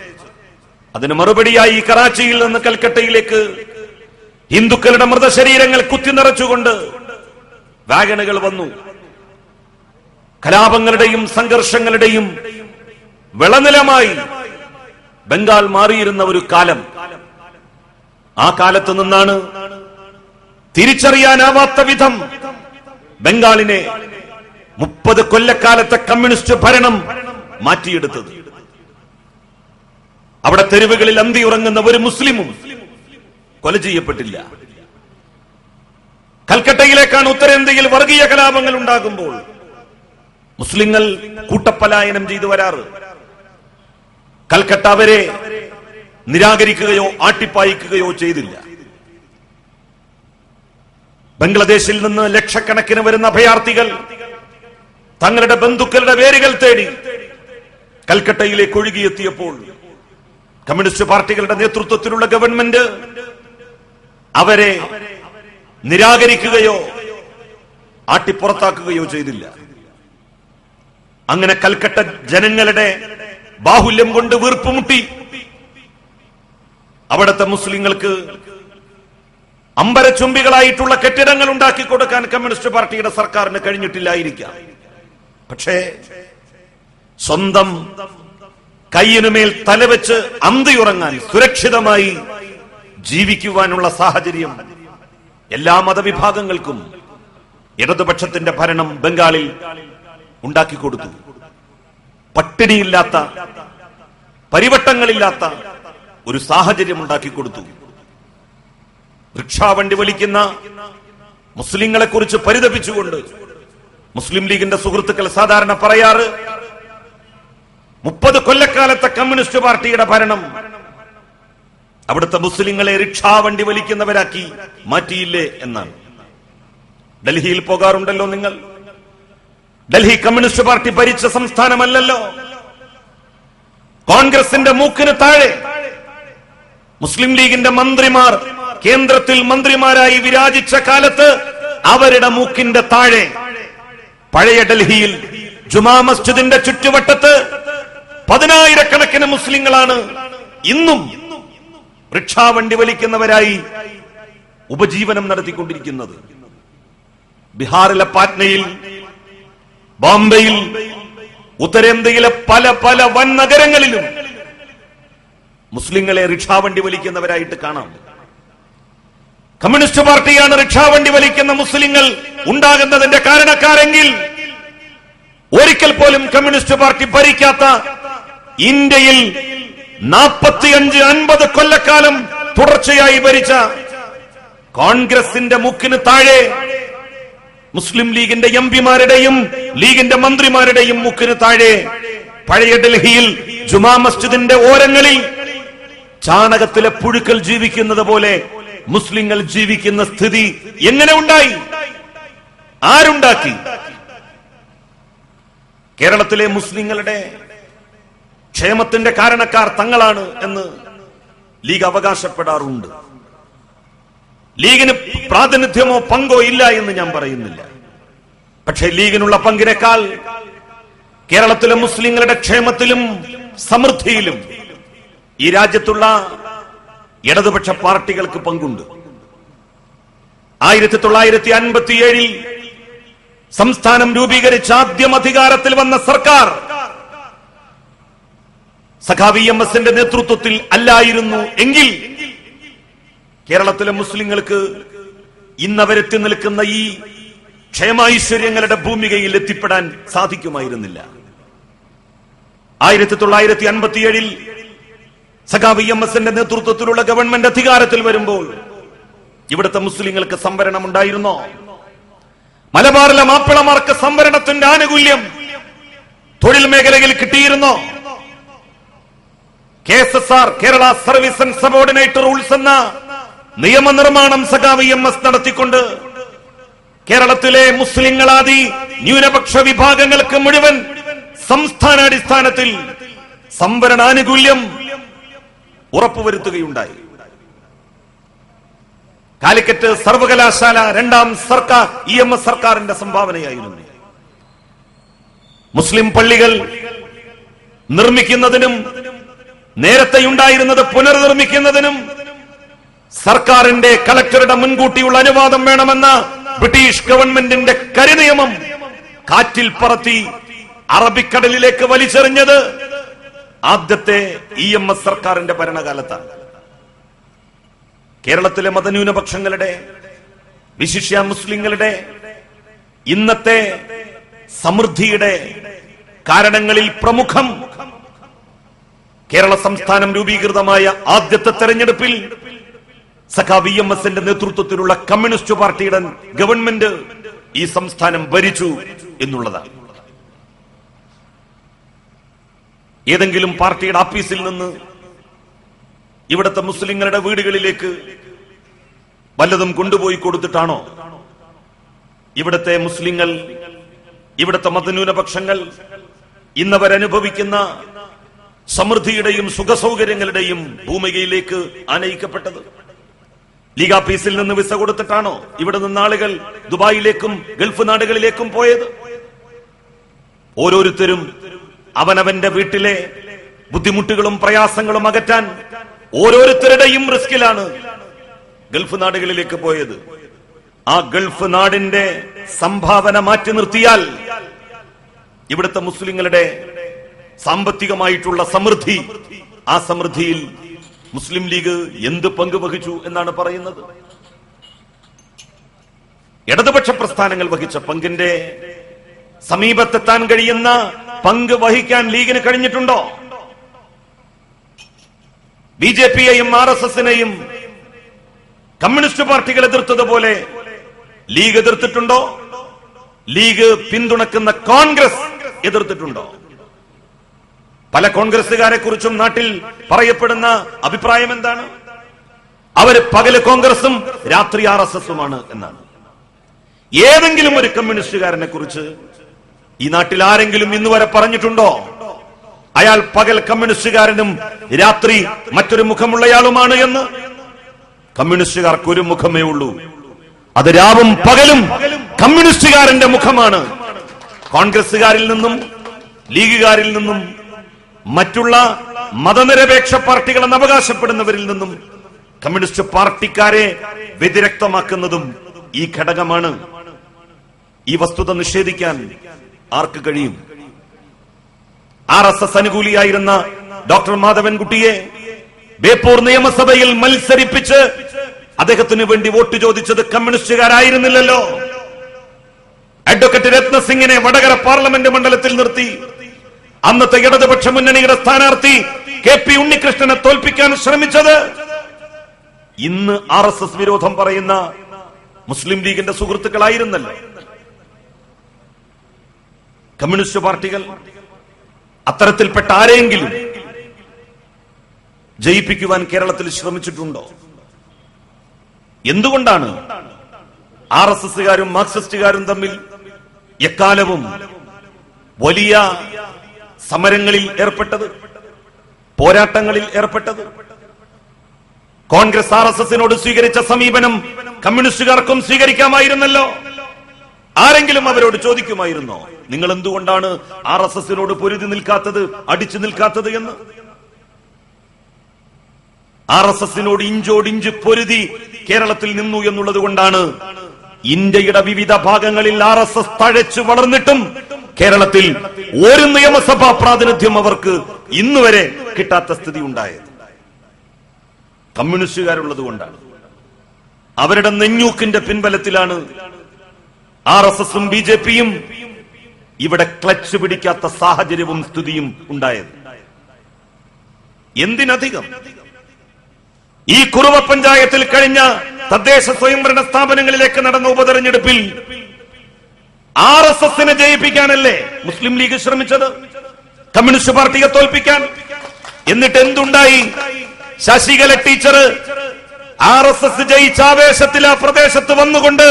അതിന് മറുപടിയായി കറാച്ചിയിൽ നിന്ന് കൽക്കട്ടയിലേക്ക് ഹിന്ദുക്കളുടെ മൃതശരീരങ്ങൾ കുത്തിനിറച്ചുകൊണ്ട് വാഗണുകൾ വന്നു. കലാപങ്ങളുടെയും സംഘർഷങ്ങളുടെയും വിളനിലമായി ബംഗാൾ മാറിയിരുന്ന ഒരു കാലം. ആ കാലത്ത് നിന്നാണ് തിരിച്ചറിയാനാവാത്ത വിധം ബംഗാളിനെ 30 കൊല്ലക്കാലത്തെ കമ്മ്യൂണിസ്റ്റ് ഭരണം മാറ്റിയെടുത്തത്. അവിടെ തെരുവുകളിൽ അന്തിയുറങ്ങുന്ന ഒരു മുസ്ലിമും കൊല ചെയ്യപ്പെട്ടില്ല. കൽക്കട്ടയിലേക്കാണ് ഉത്തരേന്ത്യയിൽ വർഗീയ കലാപങ്ങൾ ഉണ്ടാകുമ്പോൾ മുസ്ലിങ്ങൾ കൂട്ടപ്പലായനം ചെയ്തു വരാറ്. കൽക്കട്ട അവരെ നിരാകരിക്കുകയോ ആട്ടിപ്പായിക്കുകയോ ചെയ്തില്ല. ബംഗ്ലാദേശിൽ നിന്ന് ലക്ഷക്കണക്കിന് വരുന്ന അഭയാർത്ഥികൾ തങ്ങളുടെ ബന്ധുക്കളുടെ വേരുകൾ തേടി കൽക്കട്ടയിലേക്ക് ഒഴുകിയെത്തിയപ്പോൾ കമ്മ്യൂണിസ്റ്റ് പാർട്ടികളുടെ നേതൃത്വത്തിലുള്ള ഗവൺമെന്റ് അവരെ നിരാകരിക്കുകയോ ആട്ടിപ്പുറത്താക്കുകയോ ചെയ്തില്ല. അങ്ങനെ കൽക്കട്ട ജനങ്ങളുടെ ബാഹുല്യം കൊണ്ട് വീർപ്പുമുട്ടി. അവിടുത്തെ മുസ്ലിങ്ങൾക്ക് അമ്പരച്ചുംബികളായിട്ടുള്ള കെട്ടിടങ്ങൾ ഉണ്ടാക്കി കൊടുക്കാൻ കമ്മ്യൂണിസ്റ്റ് പാർട്ടിയുടെ സർക്കാരിന് കഴിഞ്ഞിട്ടില്ലായിരിക്കാം. പക്ഷേ സ്വന്തം കയ്യിനുമേൽ തലവെച്ച് അന്തിയുറങ്ങാൻ, സുരക്ഷിതമായി ജീവിക്കുവാനുള്ള സാഹചര്യം എല്ലാ മതവിഭാഗങ്ങൾക്കും ഇടതുപക്ഷത്തിന്റെ ഭരണം ബംഗാളിൽ ഉണ്ടാക്കിക്കൊടുത്തു. പട്ടിണിയില്ലാത്ത, പരിവട്ടങ്ങളില്ലാത്ത ഒരു സാഹചര്യം ഉണ്ടാക്കിക്കൊടുത്തു. റിക്ഷാവണ്ടി വലിക്കുന്ന മുസ്ലിങ്ങളെ കുറിച്ച് പരിതപിച്ചുകൊണ്ട് മുസ്ലിം ലീഗിന്റെ സുഹൃത്തുക്കൾ സാധാരണ പറയാറ്, 30 കൊല്ലക്കാലത്തെ കമ്മ്യൂണിസ്റ്റ് പാർട്ടിയുടെ ഭരണം അവിടുത്തെ മുസ്ലിങ്ങളെ റിക്ഷാവണ്ടി വലിക്കുന്നവരാക്കി മാറ്റിയില്ലേ എന്നാണ്. ഡൽഹിയിൽ പോകാറുണ്ടല്ലോ നിങ്ങൾ. ഡൽഹി കമ്മ്യൂണിസ്റ്റ് പാർട്ടി ഭരിച്ച സംസ്ഥാനമല്ലല്ലോ. കോൺഗ്രസിന്റെ മൂക്കിന് താഴെ മുസ്ലിം ലീഗിന്റെ മന്ത്രിമാർ കേന്ദ്രത്തിൽ മന്ത്രിമാരായി വിരാജിച്ച കാലത്ത് അവരുടെ മൂക്കിന്റെ താഴെ പഴയ ഡൽഹിയിൽ ജുമാ മസ്ജിദിന്റെ ചുറ്റുവട്ടത്ത് 10,000-കണക്കിന് മുസ്ലിങ്ങളാണ് ഇന്നും റിക്ഷാവണ്ടി വലിക്കുന്നവരായി ഉപജീവനം നടത്തിക്കൊണ്ടിരിക്കുന്നത്. ബീഹാറിലെ പാറ്റ്നയിൽ, ബോംബെയിൽ, ഉത്തരേന്ത്യയിലെ പല പല വൻ നഗരങ്ങളിലും മുസ്ലിങ്ങളെ റിക്ഷാവണ്ടി വലിക്കുന്നവരായിട്ട് കാണാം. കമ്മ്യൂണിസ്റ്റ് പാർട്ടിയാണ് റിക്ഷാവണ്ടി വലിക്കുന്ന മുസ്ലിങ്ങൾ ഉണ്ടാകുന്നതിന്റെ കാരണക്കാരെങ്കിൽ ഒരിക്കൽ പോലും കമ്മ്യൂണിസ്റ്റ് പാർട്ടി ഭരിക്കാത്ത ഇന്ത്യയിൽ 45-50 കൊല്ലക്കാലം തുടർച്ചയായി ഭരിച്ച കോൺഗ്രസിന്റെ മുക്കിന് താഴെ മുസ്ലിം ലീഗിന്റെ എംപിമാരുടെയും ലീഗിന്റെ മന്ത്രിമാരുടെയും മുക്കിന് താഴെ പഴയ ഡൽഹിയിൽ ജുമാ മസ്ജിദിന്റെ ഓരങ്ങളിൽ ചാണകത്തിലെ പുഴുക്കൾ ജീവിക്കുന്നത് പോലെ മുസ്ലിങ്ങൾ ജീവിക്കുന്ന സ്ഥിതി എങ്ങനെ ഉണ്ടായി? ആരുണ്ടാക്കി? കേരളത്തിലെ മുസ്ലിങ്ങളുടെ ക്ഷേമത്തിന്റെ കാരണക്കാർ തങ്ങളാണ് എന്ന് ലീഗ് അവകാശപ്പെടാറുണ്ട്. ലീഗിന് പ്രാതിനിധ്യമോ പങ്കോ ഇല്ല എന്ന് ഞാൻ പറയുന്നില്ല. പക്ഷേ ലീഗിനുള്ള പങ്കിനേക്കാൾ കേരളത്തിലെ മുസ്ലിങ്ങളുടെ ക്ഷേമത്തിലും സമൃദ്ധിയിലും ഈ രാജ്യത്തുള്ള ഇടതുപക്ഷ പാർട്ടികൾക്ക് പങ്കുണ്ട്. 1957 സംസ്ഥാനം രൂപീകരിച്ച് ആദ്യം അധികാരത്തിൽ വന്ന സർക്കാർ സഖാവി എം.എസ്.ന്റെ നേതൃത്വത്തിൽ അല്ലായിരുന്നു എങ്കിൽ കേരളത്തിലെ മുസ്ലിങ്ങൾക്ക് ഇന്നവരെത്തി നിൽക്കുന്ന ഈ ക്ഷേമൈശ്വര്യങ്ങളുടെ ഭൂമികയിൽ എത്തിപ്പെടാൻ സാധിക്കുമായിരുന്നില്ല. 1957 സഖാവി എം.എസ്.ന്റെ നേതൃത്വത്തിലുള്ള ഗവൺമെന്റ് അധികാരത്തിൽ വരുമ്പോൾ ഇവിടുത്തെ മുസ്ലിങ്ങൾക്ക് സംവരണം ഉണ്ടായിരുന്നോ? മലബാറിലെ മാപ്പിളമാർക്ക് സംവരണത്തിന്റെ ആനുകൂല്യം തൊഴിൽ മേഖലയിൽ കിട്ടിയിരുന്നോ? KSSR, Kerala service and subordinate rules എന്ന നിയമനിർമ്മാണം സഖാവി എം.എസ്. നടത്തിക്കൊണ്ട് കേരളത്തിലെ മുസ്ലിങ്ങളാദി ന്യൂനപക്ഷ വിഭാഗങ്ങൾക്ക് മുഴുവൻ സംസ്ഥാനാടിസ്ഥാനത്തിൽ സംവരണാനുകൂല്യം ഉറപ്പുവരുത്തുകയുണ്ടായി. കാലിക്കറ്റ് സർവകലാശാല 2ാം സർക്കാർ EMS സർക്കാരിന്റെ സംഭാവനയായിരുന്നു. മുസ്ലിം പള്ളികൾ നിർമ്മിക്കുന്നതിനും നേരത്തെയുണ്ടായിരുന്നത് പുനർനിർമ്മിക്കുന്നതിനും സർക്കാരിന്റെ കളക്ടറുടെ മുൻകൂട്ടിയുള്ള അനുവാദം വേണമെന്ന ബ്രിട്ടീഷ് ഗവൺമെന്റിന്റെ കരിനിയമം കാറ്റിൽ പറത്തി അറബിക്കടലിലേക്ക് വലിച്ചെറിഞ്ഞത് ആദ്യത്തെ EMS സർക്കാരിന്റെ ഭരണകാലത്താണ്. കേരളത്തിലെ മതന്യൂനപക്ഷങ്ങളുടെ, വിശിഷ്യ മുസ്ലിങ്ങളുടെ ഇന്നത്തെ സമൃദ്ധിയുടെ കാരണങ്ങളിൽ പ്രമുഖം കേരള സംസ്ഥാനം രൂപീകൃതമായ ആദ്യത്തെ തെരഞ്ഞെടുപ്പിൽ സഖാവി എം.എസ്.ന്റെ നേതൃത്വത്തിലുള്ള കമ്മ്യൂണിസ്റ്റ് പാർട്ടിയുടെ ഗവൺമെന്റ് ഈ സംസ്ഥാനം ഭരിച്ചു എന്നുള്ളതാണ്. ഏതെങ്കിലും പാർട്ടിയുടെ ആഫീസിൽ നിന്ന് ഇവിടുത്തെ മുസ്ലിങ്ങളുടെ വീടുകളിലേക്ക് വല്ലതും കൊണ്ടുപോയി കൊടുത്തിട്ടാണോ ഇവിടുത്തെ മുസ്ലിങ്ങൾ, ഇവിടുത്തെ മതന്യൂനപക്ഷങ്ങൾ ഇന്നവരനുഭവിക്കുന്ന സമൃദ്ധിയുടെയും സുഖസൗകര്യങ്ങളുടെയും ഭൂമികയിലേക്ക് ആനയിക്കപ്പെട്ടത്? ലീഗ് ആഫീസിൽ നിന്ന് വിസ കൊടുത്തിട്ടാണോ ഇവിടെ നിന്ന് ആളുകൾ ദുബായിലേക്കും ഗൾഫ് നാടുകളിലേക്കും പോയത്? ഓരോരുത്തരും അവനവന്റെ വീട്ടിലെ ബുദ്ധിമുട്ടുകളും പ്രയാസങ്ങളും അകറ്റാൻ ഓരോരുത്തരുടെയും റിസ്കിലാണ് ഗൾഫ് നാടുകളിലേക്ക് പോയത്. ആ ഗൾഫ് നാടിന്റെ സംഭാവന മാറ്റി നിർത്തിയാൽ ഇവിടുത്തെ മുസ്ലിങ്ങളുടെ സാമ്പത്തികമായിട്ടുള്ള സമൃദ്ധി, ആ സമൃദ്ധിയിൽ മുസ്ലിം ലീഗ് എന്ത് പങ്ക് വഹിച്ചു എന്നാണ് പറയുന്നത്? ഇടതുപക്ഷ പ്രസ്ഥാനങ്ങൾ വഹിച്ച പങ്കിന്റെ സമീപത്തെത്താൻ കഴിയുന്ന പങ്ക് വഹിക്കാൻ ലീഗിന് കഴിഞ്ഞിട്ടുണ്ടോ? ബിജെപിയെയും RSSനെയും കമ്മ്യൂണിസ്റ്റ് പാർട്ടികൾ എതിർത്തതുപോലെ ലീഗ് എതിർത്തിട്ടുണ്ടോ? ലീഗ് പിന്തുണക്കുന്ന കോൺഗ്രസ് എതിർത്തിട്ടുണ്ടോ? പല കോൺഗ്രസുകാരെ കുറിച്ചും നാട്ടിൽ പറയപ്പെടുന്ന അഭിപ്രായം എന്താണ്? അവര് പകല് കോൺഗ്രസും രാത്രി RSSുമാണ് എന്നാണ്. ഏതെങ്കിലും ഒരു കമ്മ്യൂണിസ്റ്റുകാരനെ കുറിച്ച് ഈ നാട്ടിൽ ആരെങ്കിലും ഇന്നുവരെ പറഞ്ഞിട്ടുണ്ടോ അയാൾ പകൽ കമ്മ്യൂണിസ്റ്റുകാരനും രാത്രി മറ്റൊരു മുഖമുള്ളയാളുമാണ് എന്ന്? കമ്മ്യൂണിസ്റ്റുകാർക്ക് ഒരു മുഖമേ ഉള്ളൂ, അത് രാവും പകലും കമ്മ്യൂണിസ്റ്റുകാരന്റെ മുഖമാണ്. കോൺഗ്രസുകാരിൽ നിന്നും ലീഗുകാരിൽ നിന്നും മറ്റുള്ള മതനിരപേക്ഷ പാർട്ടികളെന്ന് അവകാശപ്പെടുന്നവരിൽ നിന്നും കമ്മ്യൂണിസ്റ്റ് പാർട്ടിക്കാരെ വ്യതിരക്തമാക്കുന്നതും ഈ ഘടകമാണ്. ഈ വസ്തുത നിഷേധിക്കാൻ ആർക്ക് കഴിയും? RSS അനുകൂലിയായിരുന്ന ഡോക്ടർ മാധവൻകുട്ടിയെ ബേപ്പൂർ നിയമസഭയിൽ മത്സരിപ്പിച്ച് അദ്ദേഹത്തിന് വേണ്ടി വോട്ട് ചോദിച്ചത് കമ്മ്യൂണിസ്റ്റുകാരായിരുന്നില്ലല്ലോ. അഡ്വക്കേറ്റ് രത്നസിംഗിനെ വടകര പാർലമെന്റ് മണ്ഡലത്തിൽ നിർത്തി അന്നത്തെ ഇടതുപക്ഷ മുന്നണിയുടെ സ്ഥാനാർത്ഥി KP ഉണ്ണികൃഷ്ണനെ തോൽപ്പിക്കാൻ ശ്രമിച്ചത് ഇന്ന് RSS വിരോധം പറയുന്ന മുസ്ലിം ലീഗിന്റെ സുഹൃത്തുക്കളായിരുന്നല്ലോ. കമ്മ്യൂണിസ്റ്റ് പാർട്ടികൾ അത്തരത്തിൽപ്പെട്ട ആരെങ്കിലും ജയിപ്പിക്കുവാൻ കേരളത്തിൽ ശ്രമിച്ചിട്ടുണ്ടോ? എന്തുകൊണ്ടാണ് RSSകാരും മാർക്സിസ്റ്റുകാരും തമ്മിൽ എക്കാലവും വലിയ സമരങ്ങളിൽ ഏർപ്പെട്ടത്, പോരാട്ടങ്ങളിൽ ഏർപ്പെട്ടത്? കോൺഗ്രസ് RSSനോട് സ്വീകരിച്ച സമീപനം കമ്മ്യൂണിസ്റ്റുകാർക്കും സ്വീകരിക്കാമായിരുന്നല്ലോ. ആരെങ്കിലും അവരോട് ചോദിക്കുമായിരുന്നോ, നിങ്ങൾ എന്തുകൊണ്ടാണ് RSSനോട് പൊരുതി നിൽക്കാത്തത്, അടിച്ചു നിൽക്കാത്തത് എന്ന്? RSSനോട് ഇഞ്ചോടിഞ്ച് പൊരുതി കേരളത്തിൽ നിന്നു എന്നുള്ളത് കൊണ്ടാണ് ഇന്ത്യയുടെ വിവിധ ഭാഗങ്ങളിൽ RSS തഴച്ചു വളർന്നിട്ടും കേരളത്തിൽ ഒരു നിയമസഭാ പ്രാതിനിധ്യം അവർക്ക് ഇന്നുവരെ കിട്ടാത്ത സ്ഥിതി ഉണ്ടായത്. കമ്മ്യൂണിസ്റ്റുകാരുള്ളത് കൊണ്ടാണ്. അവരുടെ നെഞ്ഞൂക്കിന്റെ പിൻബലത്തിലാണ് RSSും BJPയും ഇവിടെ ക്ലച്ച് പിടിക്കാത്ത സാഹചര്യവും സ്ഥിതിയും ഉണ്ടായത്. എന്തിനധികം ഈ കുറുവ പഞ്ചായത്തിൽ കഴിഞ്ഞ തദ്ദേശ സ്വയംഭരണ സ്ഥാപനങ്ങളിലേക്ക് നടന്ന ഉപതെരഞ്ഞെടുപ്പിൽ RSSനെ ജയിപ്പിക്കാനല്ലേ മുസ്ലിം ലീഗ് ശ്രമിച്ചത്, കമ്മ്യൂണിസ്റ്റ് പാർട്ടിയെ തോൽപ്പിക്കാൻ? എന്നിട്ട് എന്തുണ്ടായി? ശശികല ടീച്ചർ RSS ജയിച്ച ആവേശത്തിൽ ആ പ്രദേശത്ത് വന്നുകൊണ്ട്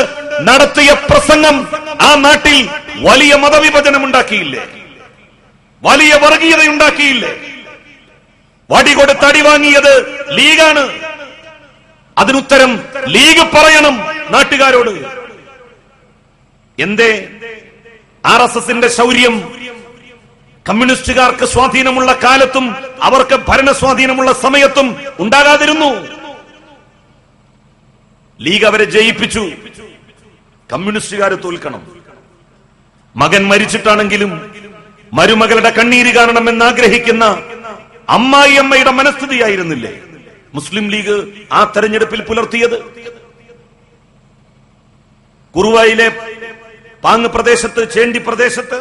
നടത്തിയ പ്രസംഗം ആ നാട്ടിൽ വലിയ മതവിഭജനം ഉണ്ടാക്കിയില്ലേ? വലിയ വർഗീയതയുണ്ടാക്കിയില്ലേ? വടികൊടുത്ത് അടി വാങ്ങിയത് ലീഗാണ്. അതിനുത്തരം ലീഗ് പറയണം നാട്ടുകാരോട്. എന്തേ RSSന്റെ ശൗര്യം കമ്മ്യൂണിസ്റ്റുകാർക്ക് സ്വാധീനമുള്ള കാലത്തും അവർക്ക് ഭരണസ്വാധീനമുള്ള സമയത്തും ഉണ്ടാകാതിരുന്നു? ലീഗ് അവരെ ജയിപ്പിച്ചു. കമ്മ്യൂണിസ്റ്റുകാർ തോൽക്കണം. മകൻ മരിച്ചിട്ടാണെങ്കിലും മരുമകളുടെ കണ്ണീര് കാണണമെന്ന് ആഗ്രഹിക്കുന്ന അമ്മായിയമ്മയുടെ മനസ്ഥിതിയായിരുന്നില്ലേ മുസ്ലിം ലീഗ് ആ തെരഞ്ഞെടുപ്പിൽ പുലർത്തിയത്? കുറുവയിലെ പാങ് പ്രദേശത്ത്, ചേണ്ടി പ്രദേശത്ത്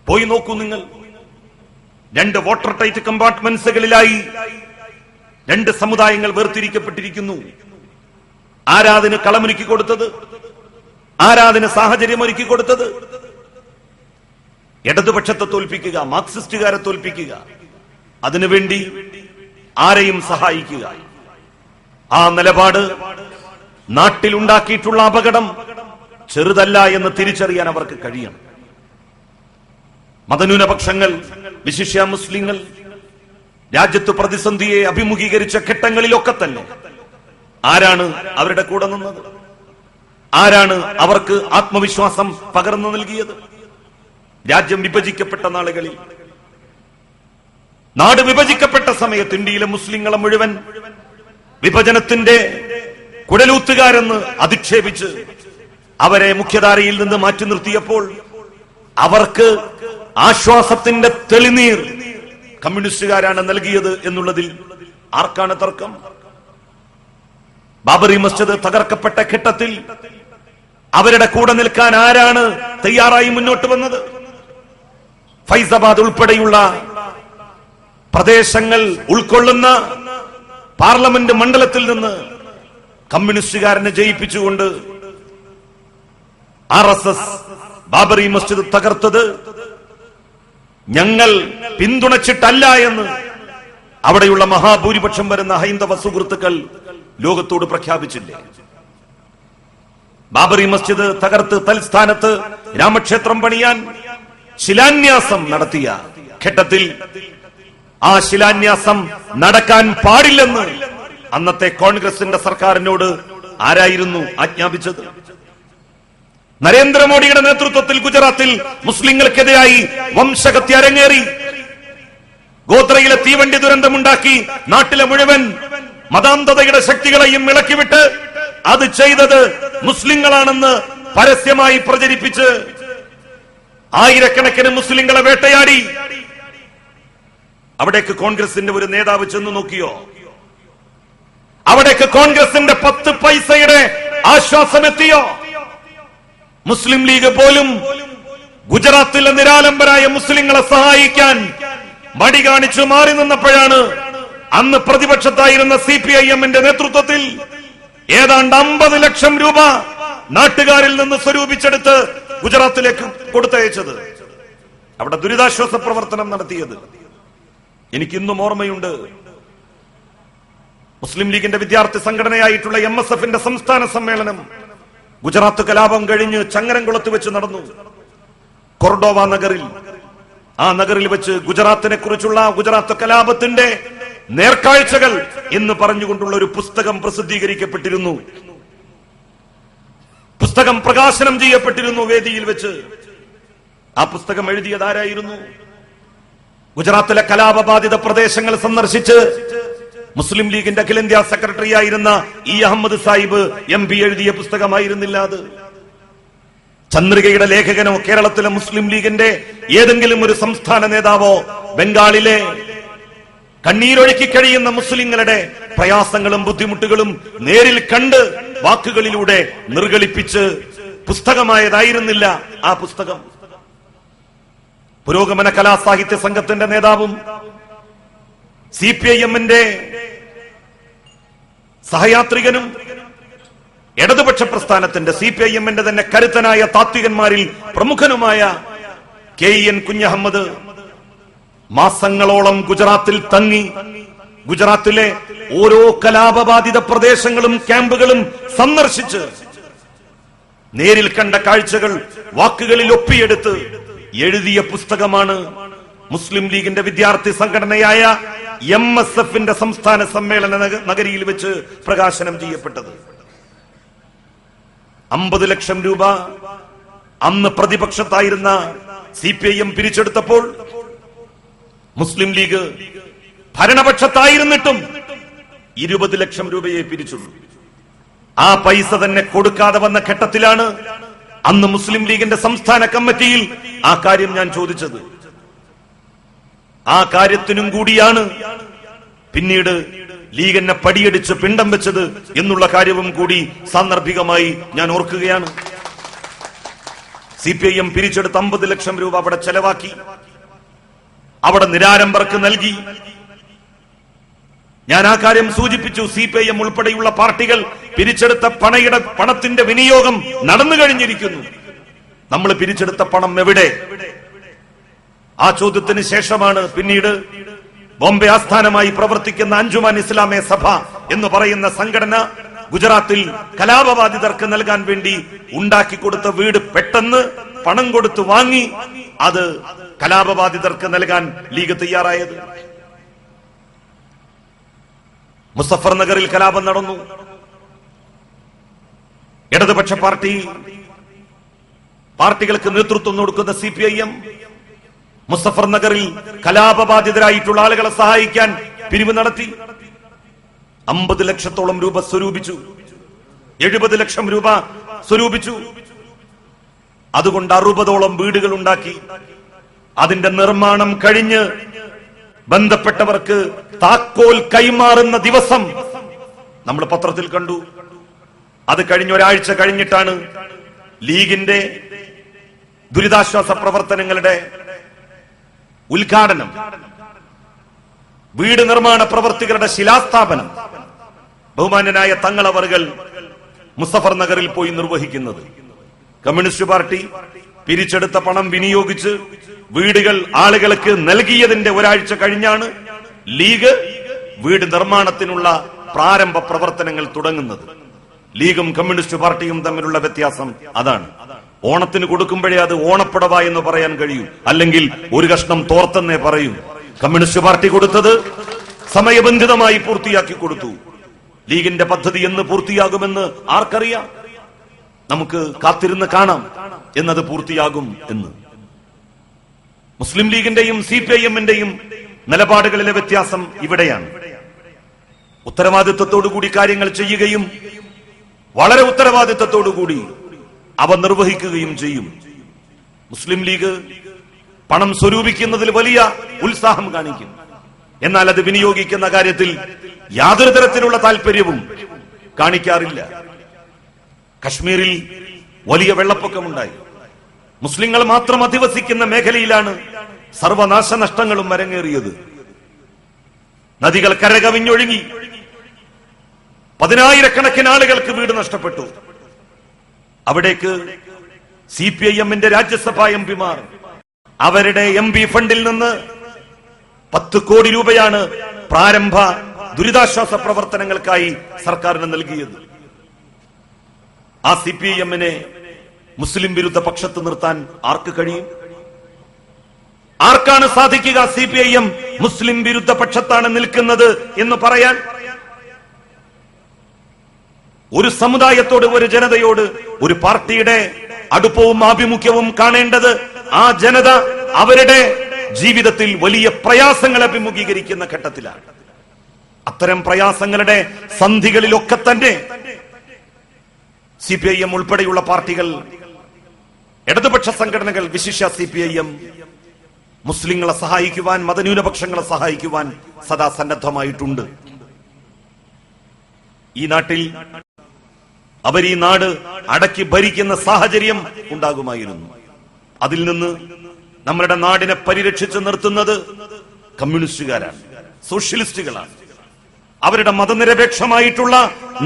പോയി നോക്കൂ നിങ്ങൾ. 2 വാട്ടർ ടൈറ്റ് കമ്പാർട്ട്മെന്റ്സുകളിലായി 2 സമുദായങ്ങൾ വേർതിരിക്കപ്പെട്ടിരിക്കുന്നു. ആരാതിന് കളമൊരുക്കി കൊടുത്തത്? ആരാതിന് സാഹചര്യം ഒരുക്കി കൊടുത്തത്? ഇടതുപക്ഷത്തെ തോൽപ്പിക്കുക, മാർക്സിസ്റ്റുകാരെ തോൽപ്പിക്കുക, അതിനുവേണ്ടി ആരെയും സഹായിക്കുക. ആ നിലപാട് നാട്ടിലുണ്ടാക്കിയിട്ടുള്ള അപകടം ചെറുതല്ല എന്ന് തിരിച്ചറിയാൻ അവർക്ക് കഴിയണം. മതന്യൂനപക്ഷങ്ങൾ, വിശിഷ്യ മുസ്ലിങ്ങൾ രാജ്യത്ത് പ്രതിസന്ധിയെ അഭിമുഖീകരിച്ച ഘട്ടങ്ങളിലൊക്കെ തന്നെ ആരാണ് അവരുടെ കൂടെ നിന്നത്? ആരാണ് അവർക്ക് ആത്മവിശ്വാസം പകർന്നു നൽകിയത്? രാജ്യം വിഭജിക്കപ്പെട്ട നാളുകളിൽ, നാട് വിഭജിക്കപ്പെട്ട സമയത്ത് ഇന്ത്യയിലെ മുസ്ലിങ്ങളെ മുഴുവൻ വിഭജനത്തിന്റെ കുടലൂത്തുകാരെന്ന് അധിക്ഷേപിച്ച് അവരെ മുഖ്യധാരയിൽ നിന്ന് മാറ്റി നിർത്തിയപ്പോൾ അവർക്ക് ആശ്വാസത്തിന്റെ തെളിനീർ കമ്മ്യൂണിസ്റ്റുകാരാണ് നൽകിയത് എന്നുള്ളതിൽ ആർക്കാണ് തർക്കം? ബാബറി മസ്ജിദ് തകർക്കപ്പെട്ട ഘട്ടത്തിൽ അവരുടെ കൂടെ നിൽക്കാൻ ആരാണ് തയ്യാറായി മുന്നോട്ട് വന്നത്? ഫൈസാബാദ് ഉൾപ്പെടെയുള്ള പ്രദേശങ്ങൾ ഉൾക്കൊള്ളുന്ന പാർലമെന്റ് മണ്ഡലത്തിൽ നിന്ന് കമ്മ്യൂണിസ്റ്റുകാരനെ ജയിപ്പിച്ചുകൊണ്ട് RSS ബാബറി മസ്ജിദ് തകർത്തത് ഞങ്ങൾ പിന്തുണച്ചിട്ടല്ല എന്ന് അവിടെയുള്ള മഹാഭൂരിപക്ഷം വരുന്ന ഹൈന്ദവ സുഹൃത്തുക്കൾ ലോകത്തോട് പ്രഖ്യാപിച്ചില്ലേ? ബാബറി മസ്ജിദ് തകർത്ത് തൽസ്ഥാനത്ത് രാമക്ഷേത്രം പണിയാൻ ശിലാന്യാസം നടത്തിയ ഘട്ടത്തിൽ ആ ശിലാന്യാസം നടക്കാൻ പാടില്ലെന്ന് അന്നത്തെ കോൺഗ്രസിന്റെ സർക്കാരിനോട് ആരായിരുന്നു ആജ്ഞാപിച്ചത്? നരേന്ദ്രമോദിയുടെ നേതൃത്വത്തിൽ ഗുജറാത്തിൽ മുസ്ലിങ്ങൾക്കെതിരായി വംശഹത്യ അരങ്ങേറി, ഗോത്രയിലെ തീവണ്ടി ദുരന്തമുണ്ടാക്കി, നാട്ടിലെ മുഴുവൻ മതാന്തതയുടെ ശക്തികളെയും ഇളക്കിവിട്ട് അത് ചെയ്തത് മുസ്ലിങ്ങളാണെന്ന് പരസ്യമായി പ്രചരിപ്പിച്ച് ആയിരക്കണക്കിന് മുസ്ലിങ്ങളെ വേട്ടയാടി. അവിടേക്ക് കോൺഗ്രസിന്റെ ഒരു നേതാവ് ചെന്ന് നോക്കിയോ? അവിടേക്ക് കോൺഗ്രസിന്റെ 10 പൈസയുടെ ആശ്വാസം എത്തിയോ? മുസ്ലിം ലീഗ് പോലും ഗുജറാത്തിലെ നിരാലംബരായ മുസ്ലിങ്ങളെ സഹായിക്കാൻ മടി കാണിച്ചു മാറി നിന്നപ്പോഴാണ് അന്ന് പ്രതിപക്ഷത്തായിരുന്ന CPIM-ന്റെ നേതൃത്വത്തിൽ ഏതാണ്ട് 50 ലക്ഷം രൂപ നാട്ടുകാരിൽ നിന്ന് സ്വരൂപിച്ചെടുത്ത് ഗുജറാത്തിലേക്ക് കൊടുത്തയച്ചത്, അവിടെ ദുരിതാശ്വാസ പ്രവർത്തനം നടത്തിയത്. എനിക്കിന്നും ഓർമ്മയുണ്ട്, മുസ്ലിം ലീഗിന്റെ വിദ്യാർത്ഥി സംഘടനയായിട്ടുള്ള MSF-ന്റെ സംസ്ഥാന സമ്മേളനം ഗുജറാത്ത് കലാപം കഴിഞ്ഞ് ചങ്ങരംകുളത്ത് വെച്ച് നടന്നു. കൊർഡോവ നഗറിൽ, ആ നഗറിൽ വെച്ച് ഗുജറാത്തിനെ കുറിച്ചുള്ള ഗുജറാത്ത് കലാപത്തിന്റെ നേർക്കാഴ്ചകൾ എന്ന് പറഞ്ഞുകൊണ്ടുള്ള ഒരു പുസ്തകം പ്രസിദ്ധീകരിക്കപ്പെട്ടിരുന്നു. പുസ്തകം പ്രകാശനം ചെയ്യപ്പെട്ടിരുന്നു വേദിയിൽ വെച്ച്. ആ പുസ്തകം എഴുതിയതാരായിരുന്നു? ഗുജറാത്തിലെ കലാപബാധിത പ്രദേശങ്ങൾ സന്ദർശിച്ച് മുസ്ലിം ലീഗിന്റെ അഖിലേന്ത്യാ സെക്രട്ടറി ആയിരുന്ന അഹമ്മദ് സാഹിബ് MP എഴുതിയ പുസ്തകമായിരുന്നില്ല അത്. ചന്ദ്രികയുടെ ലേഖകനോ കേരളത്തിലെ മുസ്ലിം ലീഗിന്റെ ഏതെങ്കിലും ഒരു സംസ്ഥാന നേതാവോ ബംഗാളിലെ കണ്ണീരൊഴുക്കി കഴിയുന്ന മുസ്ലിങ്ങളുടെ പ്രയാസങ്ങളും ബുദ്ധിമുട്ടുകളും നേരിൽ കണ്ട് വാക്കുകളിലൂടെ നിർഗളിപ്പിച്ച് പുസ്തകമായതായിരുന്നില്ല ആ പുസ്തകം. പുരോഗമന കലാസാഹിത്യ സംഘത്തിന്റെ നേതാവും CPIM-ന്റെ സഹയാത്രികനും ഇടതുപക്ഷ പ്രസ്ഥാനത്തിന്റെ CPIM-ന്റെ തന്നെ കരുത്തനായ താത്വികന്മാരിൽ പ്രമുഖനുമായ KN കുഞ്ഞഹമ്മദ് മാസങ്ങളോളം ഗുജറാത്തിൽ തങ്ങി ഗുജറാത്തിലെ ഓരോ കലാപബാധിത പ്രദേശങ്ങളും ക്യാമ്പുകളും സന്ദർശിച്ച് നേരിൽ കണ്ട കാഴ്ചകൾ വാക്കുകളിൽ ഒപ്പിയെടുത്ത് എഴുതിയ പുസ്തകമാണ് മുസ്ലിം ലീഗിന്റെ വിദ്യാർത്ഥി സംഘടനയായ MSF-ന്റെ സംസ്ഥാന സമ്മേളന നഗരിയിൽ വെച്ച് പ്രകാശനം ചെയ്യപ്പെട്ടത്. 50 ലക്ഷം രൂപ അന്ന് പ്രതിപക്ഷത്തായിരുന്ന CPIM പിരിച്ചെടുത്തപ്പോൾ മുസ്ലിം ലീഗ് ഭരണപക്ഷത്തായിരുന്നിട്ടും 20 ലക്ഷം രൂപയെ പിരിച്ചുള്ളൂ. ആ പൈസ തന്നെ കൊടുക്കാതെ വന്ന ഘട്ടത്തിലാണ് അന്ന് മുസ്ലിം ലീഗിന്റെ സംസ്ഥാന കമ്മിറ്റിയിൽ ആ കാര്യം ഞാൻ ചോദിച്ചത്. ആ കാര്യത്തിനും കൂടിയാണ് പിന്നീട് ലീഗിനെ പടിയടിച്ച് പിണ്ടം വെച്ചത് എന്നുള്ള കാര്യവും കൂടി സാന്ദർഭികമായി ഞാൻ ഓർക്കുകയാണ്. CPIM പിരിച്ചെടുത്ത് 50 ലക്ഷം രൂപ അവിടെ ചെലവാക്കി, അവിടെ നിരാരംഭർക്ക് നൽകി. ഞാൻ ആ കാര്യം സൂചിപ്പിച്ചു. CPIM ഉൾപ്പെടെയുള്ള പാർട്ടികൾ പിരിച്ചെടുത്ത പണത്തിന്റെ വിനിയോഗം നടന്നു കഴിഞ്ഞിരിക്കുന്നു. നമ്മൾ പിരിച്ചെടുത്ത പണം എവിടെ? ആ ചോദ്യത്തിന് ശേഷമാണ് പിന്നീട് ബോംബെ ആസ്ഥാനമായി പ്രവർത്തിക്കുന്ന അഞ്ജുമാൻ ഇസ്ലാമെ സഭ എന്ന് പറയുന്ന സംഘടന ഗുജറാത്തിൽ കലാപബാധിതർക്ക് നൽകാൻ വേണ്ടി ഉണ്ടാക്കി കൊടുത്ത വീട് പെട്ടെന്ന് പണം കൊടുത്തു വാങ്ങി അത് കലാപബാധിതർക്ക് നൽകാൻ ലീഗ് തയ്യാറായത്. മുസഫർ നഗറിൽ കലാപം നടന്നു. ഇടതുപക്ഷ പാർട്ടികൾക്ക് നേതൃത്വം കൊടുക്കുന്ന CPIM മുസഫർ നഗറിൽ കലാപബാധിതരായിട്ടുള്ള ആളുകളെ സഹായിക്കാൻ പിരിവ് നടത്തി. 50 ലക്ഷത്തോളം രൂപ സ്വരൂപിച്ചു. 70 ലക്ഷം രൂപ സ്വരൂപിച്ചു. അതുകൊണ്ട് 60ഓളം വീടുകൾ ഉണ്ടാക്കി. അതിന്റെ നിർമ്മാണം കഴിഞ്ഞ് ബന്ധപ്പെട്ടവർക്ക് താക്കോൽ കൈമാറുന്ന ദിവസം നമ്മൾ പത്രത്തിൽ കണ്ടു. അത് കഴിഞ്ഞ ഒരാഴ്ച കഴിഞ്ഞിട്ടാണ് ലീഗിന്റെ ദുരിതാശ്വാസ പ്രവർത്തനങ്ങളുടെ ഉദ്ഘാടനം, വീട് നിർമ്മാണ പ്രവർത്തികളുടെ ശിലാസ്ഥാപനം ബഹുമാന്യനായ തങ്ങളവറുകൾ മുസഫർ നഗറിൽ പോയി നിർവഹിക്കുന്നത്. കമ്മ്യൂണിസ്റ്റ് പാർട്ടി പിരിച്ചെടുത്ത പണം വിനിയോഗിച്ച് വീടുകൾ ആളുകൾക്ക് നൽകിയതിന്റെ ഒരാഴ്ച കഴിഞ്ഞാണ് ലീഗ് വീട് നിർമ്മാണത്തിനുള്ള പ്രാരംഭ പ്രവർത്തനങ്ങൾ തുടങ്ങുന്നത്. ലീഗും കമ്മ്യൂണിസ്റ്റ് പാർട്ടിയും തമ്മിലുള്ള വ്യത്യാസം അതാണ്. ഓണത്തിന് കൊടുക്കുമ്പോഴേ അത് ഓണപ്പുടവ എന്ന് പറയാൻ കഴിയൂ, അല്ലെങ്കിൽ ഒരു കഷ്ണം തോർത്തെന്നേ പറയൂ. കമ്മ്യൂണിസ്റ്റ് പാർട്ടി കൊടുത്തത് സമയബന്ധിതമായി പൂർത്തിയാക്കി കൊടുത്തു. ലീഗിന്റെ പദ്ധതി എന്ന് പൂർത്തിയാകുമെന്ന് ആർക്കറിയാം? നമുക്ക് കാത്തിരുന്ന് കാണാം എന്നത് പൂർത്തിയാകും എന്ന്. മുസ്ലിം ലീഗിന്റെയും CPIM-ന്റെയും നിലപാടുകളിലെ വ്യത്യാസം ഇവിടെയാണ്. ഉത്തരവാദിത്വത്തോടുകൂടി കാര്യങ്ങൾ ചെയ്യുകയും വളരെ ഉത്തരവാദിത്വത്തോടുകൂടി അവ നിർവഹിക്കുകയും ചെയ്യും. മുസ്ലിം ലീഗ് പണം സ്വരൂപിക്കുന്നതിൽ വലിയ ഉത്സാഹം കാണിക്കും, എന്നാൽ അത് വിനിയോഗിക്കുന്ന കാര്യത്തിൽ യാതൊരു തരത്തിലുള്ള താല്പര്യവും കാണിക്കാറില്ല. കശ്മീരിൽ വലിയ വെള്ളപ്പൊക്കമുണ്ടായി. മുസ്ലിങ്ങൾ മാത്രം അധിവസിക്കുന്ന മേഖലയിലാണ് സർവനാശനഷ്ടങ്ങളും അരങ്ങേറിയത്. നദികൾ കരകവിഞ്ഞൊഴുകി, 10,000-കണക്കിന് ആളുകൾക്ക് വീട് നഷ്ടപ്പെട്ടു. അവിടേക്ക് CPIM-ന്റെ രാജ്യസഭാ MP-മാർ അവരുടെ MP ഫണ്ടിൽ നിന്ന് 10 കോടി രൂപയാണ് പ്രാരംഭ ദുരിതാശ്വാസ പ്രവർത്തനങ്ങൾക്കായി സർക്കാരിന് നൽകിയത്. ആ CPIM-നെ മുസ്ലിം വിരുദ്ധ പക്ഷത്ത് നിർത്താൻ ആർക്ക് കഴിയും? ആർക്കാണ് സാധിക്കുക CPIM മുസ്ലിം വിരുദ്ധ പക്ഷത്താണ് നിൽക്കുന്നത് എന്ന് പറയാൻ? ഒരു സമുദായത്തോട്, ഒരു ജനതയോട് ഒരു പാർട്ടിയുടെ അടുപ്പവും ആഭിമുഖ്യവും കാണേണ്ടത് ആ ജനത അവരുടെ ജീവിതത്തിൽ വലിയ പ്രയാസങ്ങൾ അഭിമുഖീകരിക്കുന്ന ഘട്ടത്തിലാണ്. അത്തരം പ്രയാസങ്ങളുടെ സന്ധികളിലൊക്കെ തന്നെ CPIM ഉൾപ്പെടെയുള്ള പാർട്ടികൾ, ഇടതുപക്ഷ സംഘടനകൾ, വിശിഷ്യ CPIM മുസ്ലിങ്ങളെ സഹായിക്കുവാൻ, മതന്യൂനപക്ഷങ്ങളെ സഹായിക്കുവാൻ സദാ സന്നദ്ധമായിട്ടുണ്ട്. ഈ നാട്ടിൽ അവർ ഈ നാട് അടക്കി ഭരിക്കുന്ന സാഹചര്യം ഉണ്ടാകുമായിരുന്നു. അതിൽ നിന്ന് നമ്മുടെ നാടിനെ പരിരക്ഷിച്ച് നിർത്തുന്നത് കമ്മ്യൂണിസ്റ്റുകാരാണ്, സോഷ്യലിസ്റ്റുകളാണ്. അവരുടെ മതനിരപേക്ഷമായിട്ടുള്ള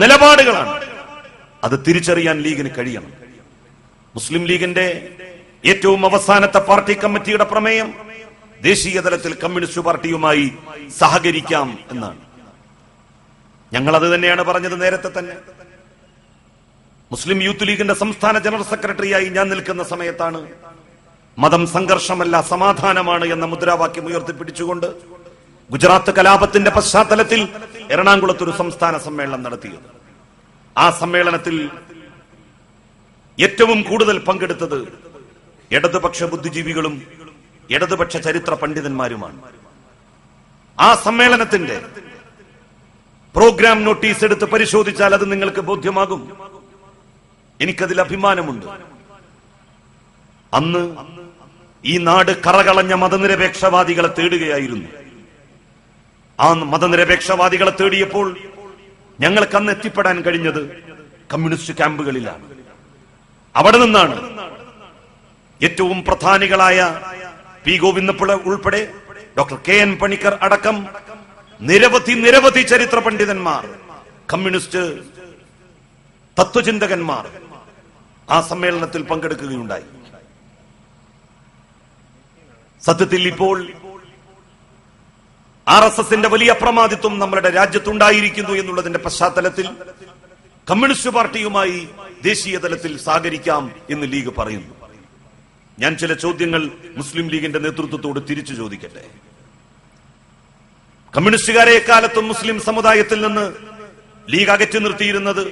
നിലപാടുകളാണ്. അത് തിരിച്ചറിയാൻ ലീഗിന് കഴിയണം. മുസ്ലിം ലീഗിന്റെ ഏറ്റവും അവസാനത്തെ പാർട്ടി കമ്മിറ്റിയുടെ പ്രമേയം ദേശീയ തലത്തിൽ കമ്മ്യൂണിസ്റ്റ് പാർട്ടിയുമായി സഹകരിക്കാം എന്നാണ്. ഞങ്ങൾ അത് തന്നെയാണ് പറഞ്ഞത് നേരത്തെ തന്നെ. മുസ്ലിം യൂത്ത് ലീഗിന്റെ സംസ്ഥാന ജനറൽ സെക്രട്ടറിയായി ഞാൻ നിൽക്കുന്ന സമയത്താണ് മതം സംഘർഷമല്ല സമാധാനമാണ് എന്ന മുദ്രാവാക്യം ഉയർത്തിപ്പിടിച്ചുകൊണ്ട് ഗുജറാത്ത് കലാപത്തിന്റെ പശ്ചാത്തലത്തിൽ എറണാകുളത്ത് ഒരു സംസ്ഥാന സമ്മേളനം നടത്തിയത്. ആ സമ്മേളനത്തിൽ ഏറ്റവും കൂടുതൽ പങ്കെടുത്തത് ഇടതുപക്ഷ ബുദ്ധിജീവികളും ഇടതുപക്ഷ ചരിത്ര പണ്ഡിതന്മാരുമാണ്. ആ സമ്മേളനത്തിന്റെ പ്രോഗ്രാം നോട്ടീസ് എടുത്ത് പരിശോധിച്ചാൽ അത് നിങ്ങൾക്ക് ബോധ്യമാകും. എനിക്കതിൽ അഭിമാനമുണ്ട്. അന്ന് ഈ നാട് കറകളഞ്ഞ മതനിരപേക്ഷവാദികളെ തേടുകയായിരുന്നു. ആ മതനിരപേക്ഷവാദികളെ തേടിയപ്പോൾ ഞങ്ങൾക്ക് അന്ന് എത്തിപ്പെടാൻ കഴിഞ്ഞത് കമ്മ്യൂണിസ്റ്റ് ക്യാമ്പുകളിലാണ്. അവിടെ നിന്നാണ് ഏറ്റവും പ്രധാനികളായ പി ഗോവിന്ദപിള്ള ഉൾപ്പെടെ ഡോക്ടർ KN പണിക്കർ അടക്കം നിരവധി ചരിത്ര പണ്ഡിതന്മാർ, കമ്മ്യൂണിസ്റ്റ് തത്വചിന്തകന്മാർ ആ സമ്മേളനത്തിൽ പങ്കെടുക്കുകയുണ്ടായി. സത്യത്തിൽ ഇപ്പോൾ RSSന്റെ വലിയ അപ്രമാദിത്വം നമ്മുടെ രാജ്യത്തുണ്ടായിരിക്കുന്നു എന്നുള്ളതിന്റെ പശ്ചാത്തലത്തിൽ കമ്മ്യൂണിസ്റ്റ് പാർട്ടിയുമായി ദേശീയ തലത്തിൽ സഹകരിക്കാം എന്ന് ലീഗ് പറയുന്നു. ഞാൻ ചില ചോദ്യങ്ങൾ മുസ്ലിം ലീഗിന്റെ നേതൃത്വത്തോട് തിരിച്ചു ചോദിക്കട്ടെ. കമ്മ്യൂണിസ്റ്റുകാരെ എക്കാലത്തും മുസ്ലിം സമുദായത്തിൽ നിന്ന് ലീഗ് അകറ്റി നിർത്തിയിരുന്നത്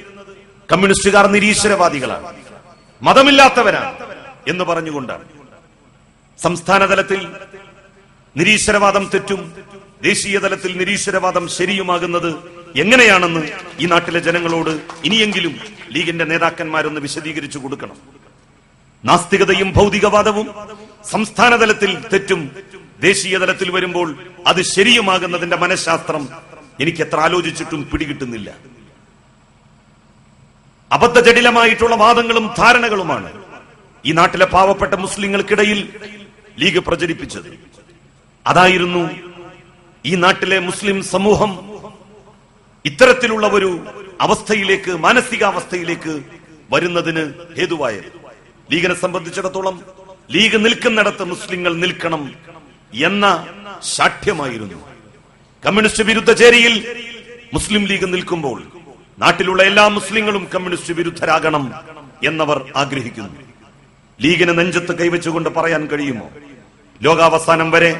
കമ്മ്യൂണിസ്റ്റുകാർ നിരീശ്വരവാദികളാണ്, മതമില്ലാത്തവരാണ് എന്ന് പറഞ്ഞുകൊണ്ടാണ്. സംസ്ഥാന തലത്തിൽ നിരീശ്വരവാദം തെറ്റും ദേശീയ തലത്തിൽ നിരീശ്വരവാദം ശരിയുമാകുന്നത് എങ്ങനെയാണെന്ന് ഈ നാട്ടിലെ ജനങ്ങളോട് ഇനിയെങ്കിലും ലീഗിന്റെ നേതാക്കന്മാരൊന്ന് വിശദീകരിച്ചു കൊടുക്കണം. നാസ്തികതയും ഭൗതികവാദവും സംസ്ഥാന തലത്തിൽ തെറ്റും ദേശീയ തലത്തിൽ വരുമ്പോൾ അത് ശരിയുമാകുന്നതിന്റെ മനഃശാസ്ത്രം എനിക്ക് എത്ര ആലോചിച്ചിട്ടും പിടികിട്ടുന്നില്ല. അബദ്ധജടിലമായിട്ടുള്ള വാദങ്ങളും ധാരണകളുമാണ് ഈ നാട്ടിലെ പാവപ്പെട്ട മുസ്ലിങ്ങൾക്കിടയിൽ ലീഗ് പ്രചരിപ്പിച്ചത്. അതായിരുന്നു ഈ നാട്ടിലെ മുസ്ലിം സമൂഹം ഇത്തരത്തിലുള്ള ഒരു അവസ്ഥയിലേക്ക്, മാനസികാവസ്ഥയിലേക്ക് വരുന്നതിന് ഹേതുവായത്. ലീഗിനെ സംബന്ധിച്ചിടത്തോളം ലീഗ് നിൽക്കുന്നിടത്ത് മുസ്ലിങ്ങൾ നിൽക്കണം എന്ന ശാഠ്യമായിരുന്നു. കമ്മ്യൂണിസ്റ്റ് വിരുദ്ധ ചേരിയിൽ മുസ്ലിം ലീഗ് നിൽക്കുമ്പോൾ നാട്ടിലുള്ള എല്ലാ മുസ്ലിങ്ങളും കമ്മ്യൂണിസ്റ്റ് വിരുദ്ധരാകണം എന്നവർ ആഗ്രഹിക്കുന്നു. ലീഗിന് നെഞ്ചത്ത് കൈവച്ചുകൊണ്ട് പറയാൻ കഴിയുമോ, ലോകാവസാനം വരെ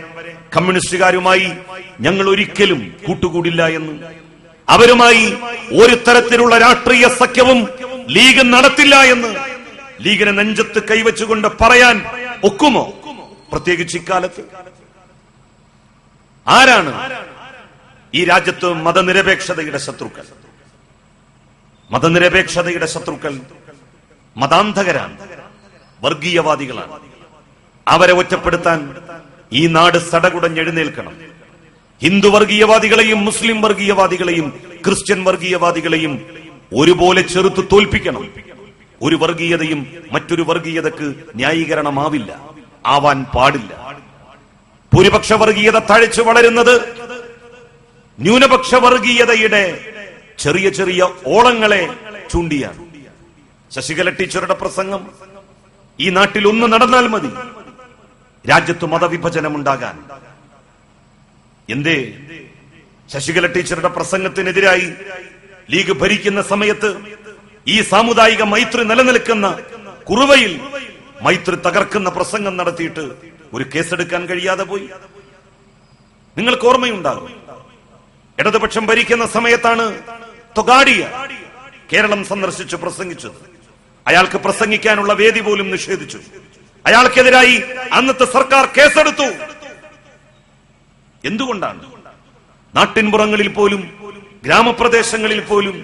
കമ്മ്യൂണിസ്റ്റുകാരുമായി ഞങ്ങൾ ഒരിക്കലും കൂട്ടുകൂടില്ല എന്ന്? അവരുമായി ഒരു തരത്തിലുള്ള രാഷ്ട്രീയ സഖ്യവും ലീഗ് നടത്തില്ല എന്ന് ലീഗിനെ നെഞ്ചത്ത് കൈവച്ചുകൊണ്ട് പറയാൻ ഒക്കുമോ? പ്രത്യേകിച്ച് ഇക്കാലത്ത് ആരാണ് ഈ രാജ്യത്ത് മതനിരപേക്ഷതയുടെ ശത്രുക്കൾ? മതനിരപേക്ഷതയുടെ ശത്രുക്കൾ മതാന്ധകരാണ്, വർഗീയവാദികളാണ്. അവരെ ഒറ്റപ്പെടുത്താൻ ഈ നാട് സടകുടഞ്ഞെഴുന്നേൽക്കണം. ഹിന്ദു വർഗീയവാദികളെയും മുസ്ലിം വർഗീയവാദികളെയും ക്രിസ്ത്യൻ വർഗീയവാദികളെയും ഒരുപോലെ ചെറുത്ത് തോൽപ്പിക്കണം. ഒരു വർഗീയതയും മറ്റൊരു വർഗീയതക്ക് ന്യായീകരണമാവില്ല, ആവാൻ പാടില്ല. ഭൂരിപക്ഷ വർഗീയത തഴച്ചു വളരുന്നത് ന്യൂനപക്ഷ വർഗീയതയുടെ ചെറിയ ചെറിയ ഓളങ്ങളെ ചൂണ്ടിയാണ്. ശശികല ടീച്ചറുടെ പ്രസംഗം ഈ നാട്ടിൽ ഒന്ന് നടന്നാൽ മതി രാജ്യത്ത് മതവിഭജനമുണ്ടാകാൻ. എന്തേ ശശികല ടീച്ചറുടെ പ്രസംഗത്തിനെതിരായി ലീഗ് ഭരിക്കുന്ന സമയത്ത് ഈ സാമുദായിക മൈത്രി നിലനിൽക്കുന്ന കുറുവയിൽ മൈത്രി തകർക്കുന്ന പ്രസംഗം നടത്തിയിട്ട് ഒരു കേസെടുക്കാൻ കഴിയാതെ പോയി? നിങ്ങൾക്ക് ഓർമ്മയുണ്ടാകും, ഇടതുപക്ഷം ഭരിക്കുന്ന സമയത്താണ് തൊഗാഡിയ കേരളം സന്ദർശിച്ച് പ്രസംഗിച്ചത്. അയാൾക്ക് പ്രസംഗിക്കാനുള്ള വേദി പോലും നിഷേധിച്ചു. അയാൾക്കെതിരായി അന്നത്തെ സർക്കാർ കേസെടുത്തു. എന്തുകൊണ്ടാണ്? നാട്ടിൻപുറങ്ങളിൽ പോലും ഗ്രാമപ്രദേശങ്ങളിൽ പോലും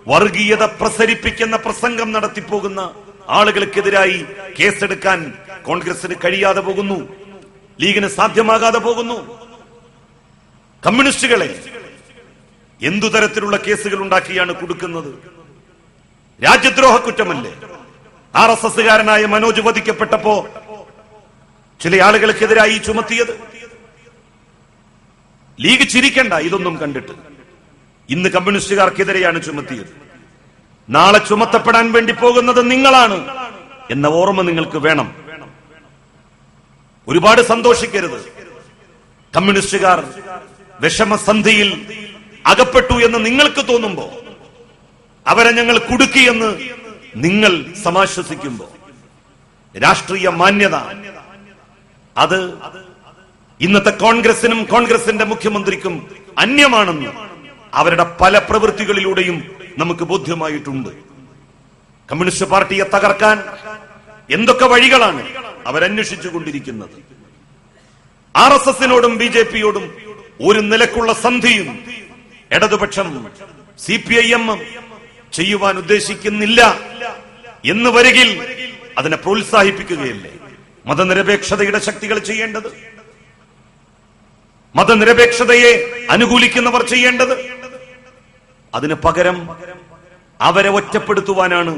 വർഗീയത പ്രസരിപ്പിക്കുന്ന പ്രസംഗം നടത്തിപ്പോകുന്ന ആളുകൾക്കെതിരായി കേസെടുക്കാൻ കോൺഗ്രസിന് കഴിയാതെ പോകുന്നു, ലീഗിന് സാധ്യമാകാതെ പോകുന്നു. കമ്മ്യൂണിസ്റ്റുകളെ എന്തു തരത്തിലുള്ള കേസുകൾ ഉണ്ടാക്കിയാണ് കൊടുക്കുന്നത്? രാജ്യദ്രോഹ കുറ്റമല്ലേ? RSSകാരനായ മനോജ് വധിക്കപ്പെട്ടപ്പോ ചില ആളുകൾക്കെതിരായി ചുമത്തിയത്. ലീഗ് ചിരിക്കണ്ട ഇതൊന്നും കണ്ടിട്ട്. ഇന്ന് കമ്മ്യൂണിസ്റ്റുകാർക്കെതിരെയാണ് ചുമത്തിയത്. നാളെ ചുമത്തപ്പെടാൻ വേണ്ടി പോകുന്നത് നിങ്ങളാണ് എന്ന ഓർമ്മ നിങ്ങൾക്ക് വേണം. ഒരുപാട് സന്തോഷിക്കരുത്. കമ്മ്യൂണിസ്റ്റുകാർ വിഷമസന്ധിയിൽ അകപ്പെട്ടു എന്ന് നിങ്ങൾക്ക് തോന്നുമ്പോ, അവരെ ഞങ്ങൾ കുടുക്കിയെന്ന് നിങ്ങൾ സമാശ്വസിക്കുമ്പോ, രാഷ്ട്രീയ മാന്യത അത് ഇന്നത്തെ കോൺഗ്രസിനും കോൺഗ്രസിന്റെ മുഖ്യമന്ത്രിക്കും അന്യമാണെന്ന് അവരുടെ പല പ്രവൃത്തികളിലൂടെയും നമുക്ക് ബോധ്യമായിട്ടുണ്ട്. കമ്മ്യൂണിസ്റ്റ് പാർട്ടിയെ തകർക്കാൻ എന്തൊക്കെ വഴികളാണ് അവരന്വേഷിച്ചുകൊണ്ടിരിക്കുന്നത്. RSSനോടും BJPയോടും ഒരു നിലക്കുള്ള സന്ധിയും ഇടതുപക്ഷം CPIM ചെയ്യുവാൻ ഉദ്ദേശിക്കുന്നില്ല എന്ന് വരികിൽ അതിനെ പ്രോത്സാഹിപ്പിക്കുകയല്ലേ മതനിരപേക്ഷതയുടെ ശക്തികൾ ചെയ്യേണ്ടത്? മതനിരപേക്ഷതയെ അനുകൂലിക്കുന്നവർ ചെയ്യേണ്ടത്? അതിന് പകരം അവരെ ഒറ്റപ്പെടുത്തുവാനാണ്,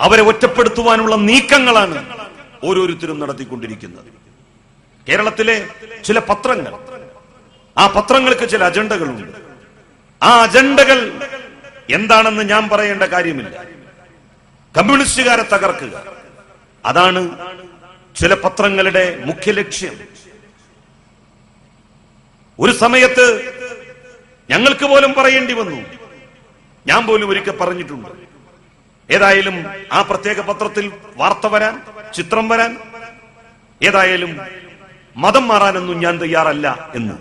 അവരെ ഒറ്റപ്പെടുത്തുവാനുള്ള നീക്കങ്ങളാണ് ഓരോരുത്തരും നടത്തിക്കൊണ്ടിരിക്കുന്നത്. കേരളത്തിലെ ചില പത്രങ്ങൾ, ആ പത്രങ്ങൾക്ക് ചില അജണ്ടകളുണ്ട്. ആ അജണ്ടകൾ എന്താണെന്ന് ഞാൻ പറയേണ്ട കാര്യമില്ല. കമ്മ്യൂണിസ്റ്റുകാരെ തകർക്കുക, അതാണ് ചില പത്രങ്ങളുടെ മുഖ്യ ലക്ഷ്യം. ഒരു സമയത്ത് ഞങ്ങൾക്ക് പോലും പറയേണ്ടി വന്നു, ഞാൻ പോലും ഒരിക്കൽ പറഞ്ഞിട്ടുണ്ട്, ഏതായാലും ആ പ്രത്യേക പത്രത്തിൽ വാർത്ത വരാൻ, ചിത്രം വരാൻ, ഏതായാലും മതം മാറാനൊന്നും ഞാൻ തയ്യാറല്ല എന്ന്.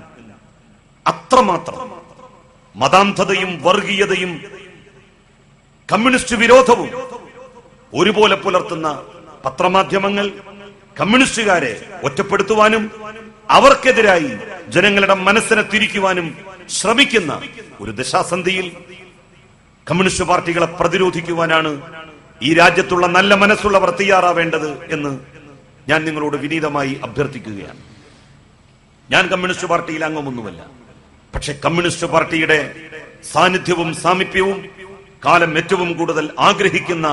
അത്രമാത്രം മതാന്ധതയും വർഗീയതയും കമ്മ്യൂണിസ്റ്റ് വിരോധവും ഒരുപോലെ പുലർത്തുന്ന പത്രമാധ്യമങ്ങൾ കമ്മ്യൂണിസ്റ്റുകാരെ ഒറ്റപ്പെടുത്തുവാനും അവർക്കെതിരായി ജനങ്ങളുടെ മനസ്സിനെ തിരിക്കുവാനും ശ്രമിക്കുന്ന ഒരു ദശാസന്ധിയിൽ കമ്മ്യൂണിസ്റ്റ് പാർട്ടികളെ പ്രതിരോധിക്കുവാനാണ് ഈ രാജ്യത്തുള്ള നല്ല മനസ്സുള്ളവർ തയ്യാറാവേണ്ടത് എന്ന് ഞാൻ നിങ്ങളോട് വിനീതമായി അഭ്യർത്ഥിക്കുകയാണ്. ഞാൻ കമ്മ്യൂണിസ്റ്റ് പാർട്ടിയിൽ അംഗമൊന്നുമല്ല. പക്ഷെ കമ്മ്യൂണിസ്റ്റ് പാർട്ടിയുടെ സാന്നിധ്യവും സാമീപ്യവും കാലം ഏറ്റവും കൂടുതൽ ആഗ്രഹിക്കുന്ന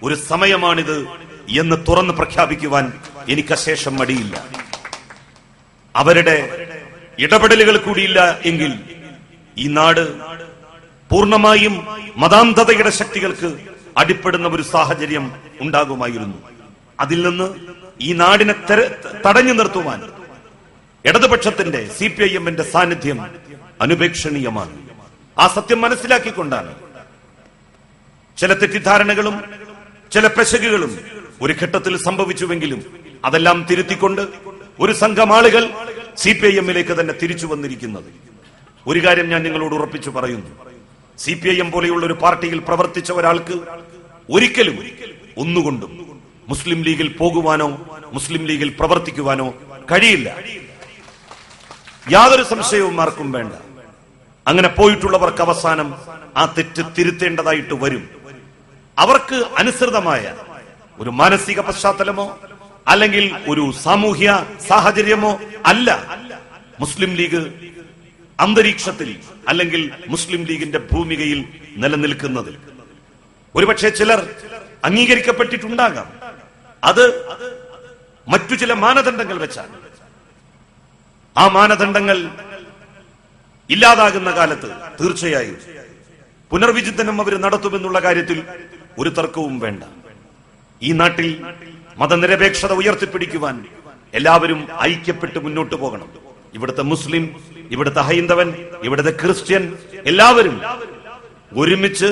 ഒരു സമയമാണിത് എന്ന് തുറന്ന് പ്രഖ്യാപിക്കുവാൻ എനിക്ക് അശേഷം മടിയില്ല. അവരുടെ ഇടപെടലുകൾ കൂടിയില്ല എങ്കിൽ ഈ നാട് പൂർണ്ണമായും മതാന്ധതയുടെ ശക്തികൾക്ക് അടിപ്പെടുന്ന ഒരു സാഹചര്യം ഉണ്ടാകുമായിരുന്നു. അതിൽ നിന്ന് ഈ നാടിനെ തടഞ്ഞു നിർത്തുവാൻ ഇടതുപക്ഷത്തിന്റെ CPIM-ന്റെ സാന്നിധ്യം അനുപേക്ഷണീയമാണ്. ആ സത്യം മനസ്സിലാക്കിക്കൊണ്ടാണ് ചില തെറ്റിദ്ധാരണകളും ചില പെശകുകളും ഒരു ഘട്ടത്തിൽ സംഭവിച്ചുവെങ്കിലും അതെല്ലാം തിരുത്തിക്കൊണ്ട് ഒരു സംഘം ആളുകൾ CPIM-ലേക്ക് തന്നെ തിരിച്ചു വന്നിരിക്കുന്നത്. ഒരു കാര്യം ഞാൻ നിങ്ങളോട് ഉറപ്പിച്ചു പറയുന്നു, CPIM പോലെയുള്ള ഒരു പാർട്ടിയിൽ പ്രവർത്തിച്ച ഒരാൾക്ക് ഒരിക്കലും ഒന്നുകൊണ്ടും മുസ്ലിം ലീഗിൽ പോകുവാനോ മുസ്ലിം ലീഗിൽ പ്രവർത്തിക്കുവാനോ കഴിയില്ല. യാതൊരു സംശയവും ആർക്കും വേണ്ട. അങ്ങനെ പോയിട്ടുള്ളവർക്ക് അവസാനം ആ തെറ്റ് തിരുത്തേണ്ടതായിട്ട് വരും. അവർക്ക് അനുസൃതമായ ഒരു മാനസിക പശ്ചാത്തലമോ അല്ലെങ്കിൽ ഒരു സാമൂഹ്യ സാഹചര്യമോ അല്ല മുസ്ലിം ലീഗ് അന്തരീക്ഷത്തിൽ അല്ലെങ്കിൽ മുസ്ലിം ലീഗിന്റെ ഭൂമികയിൽ നിലനിൽക്കുന്നത്. ഒരുപക്ഷെ ചിലർ അംഗീകരിക്കപ്പെട്ടിട്ടുണ്ടാകാം. അത് മറ്റു ചില മാനദണ്ഡങ്ങൾ വെച്ചാണ്. ആ മാനദണ്ഡങ്ങൾ ഇല്ലാതാകുന്ന കാലത്ത് തീർച്ചയായും പുനർവിചിന്തനം അവർ നടത്തുമെന്നുള്ള കാര്യത്തിൽ ഒരു തർക്കവും വേണ്ട. ഈ നാട്ടിൽ മതനിരപേക്ഷത ഉയർത്തിപ്പിടിക്കുവാൻ എല്ലാവരും ഐക്യപ്പെട്ട് മുന്നോട്ട് പോകണം. ഇവിടുത്തെ മുസ്ലിം, ഇവിടുത്തെ ഹൈന്ദവൻ, ഇവിടുത്തെ ക്രിസ്ത്യൻ എല്ലാവരും ഒരുമിച്ച്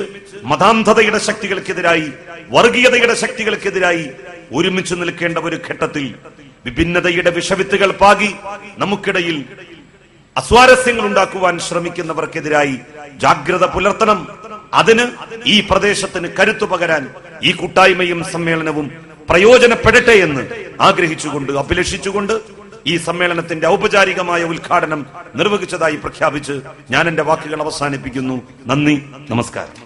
മതാന്ധതയുടെ ശക്തികൾക്കെതിരായി, വർഗീയതയുടെ ശക്തികൾക്കെതിരായി ഒരുമിച്ച് നിൽക്കേണ്ട ഒരു ഘട്ടത്തിൽ വിഭിന്നതയുടെ വിഷവിത്തുകൾ പാകി നമുക്കിടയിൽ അസ്വാരസ്യങ്ങൾ ഉണ്ടാക്കുവാൻ ശ്രമിക്കുന്നവർക്കെതിരായി ജാഗ്രത പുലർത്തണം. അതിന് ഈ പ്രദേശത്തിന് കരുത്തു പകരാൻ ഈ കൂട്ടായ്മയും സമ്മേളനവും പ്രയോജനപ്പെടട്ടെ എന്ന് ആഗ്രഹിച്ചുകൊണ്ട് അഭിലഷിച്ചുകൊണ്ട് ഈ സമ്മേളനത്തിന്റെ ഔപചാരികമായ ഉദ്ഘാടനം നിർവഹിച്ചതായി പ്രഖ്യാപിച്ച് ഞാൻ എന്റെ വാക്കുകൾ അവസാനിപ്പിക്കുന്നു. നന്ദി, നമസ്കാരം.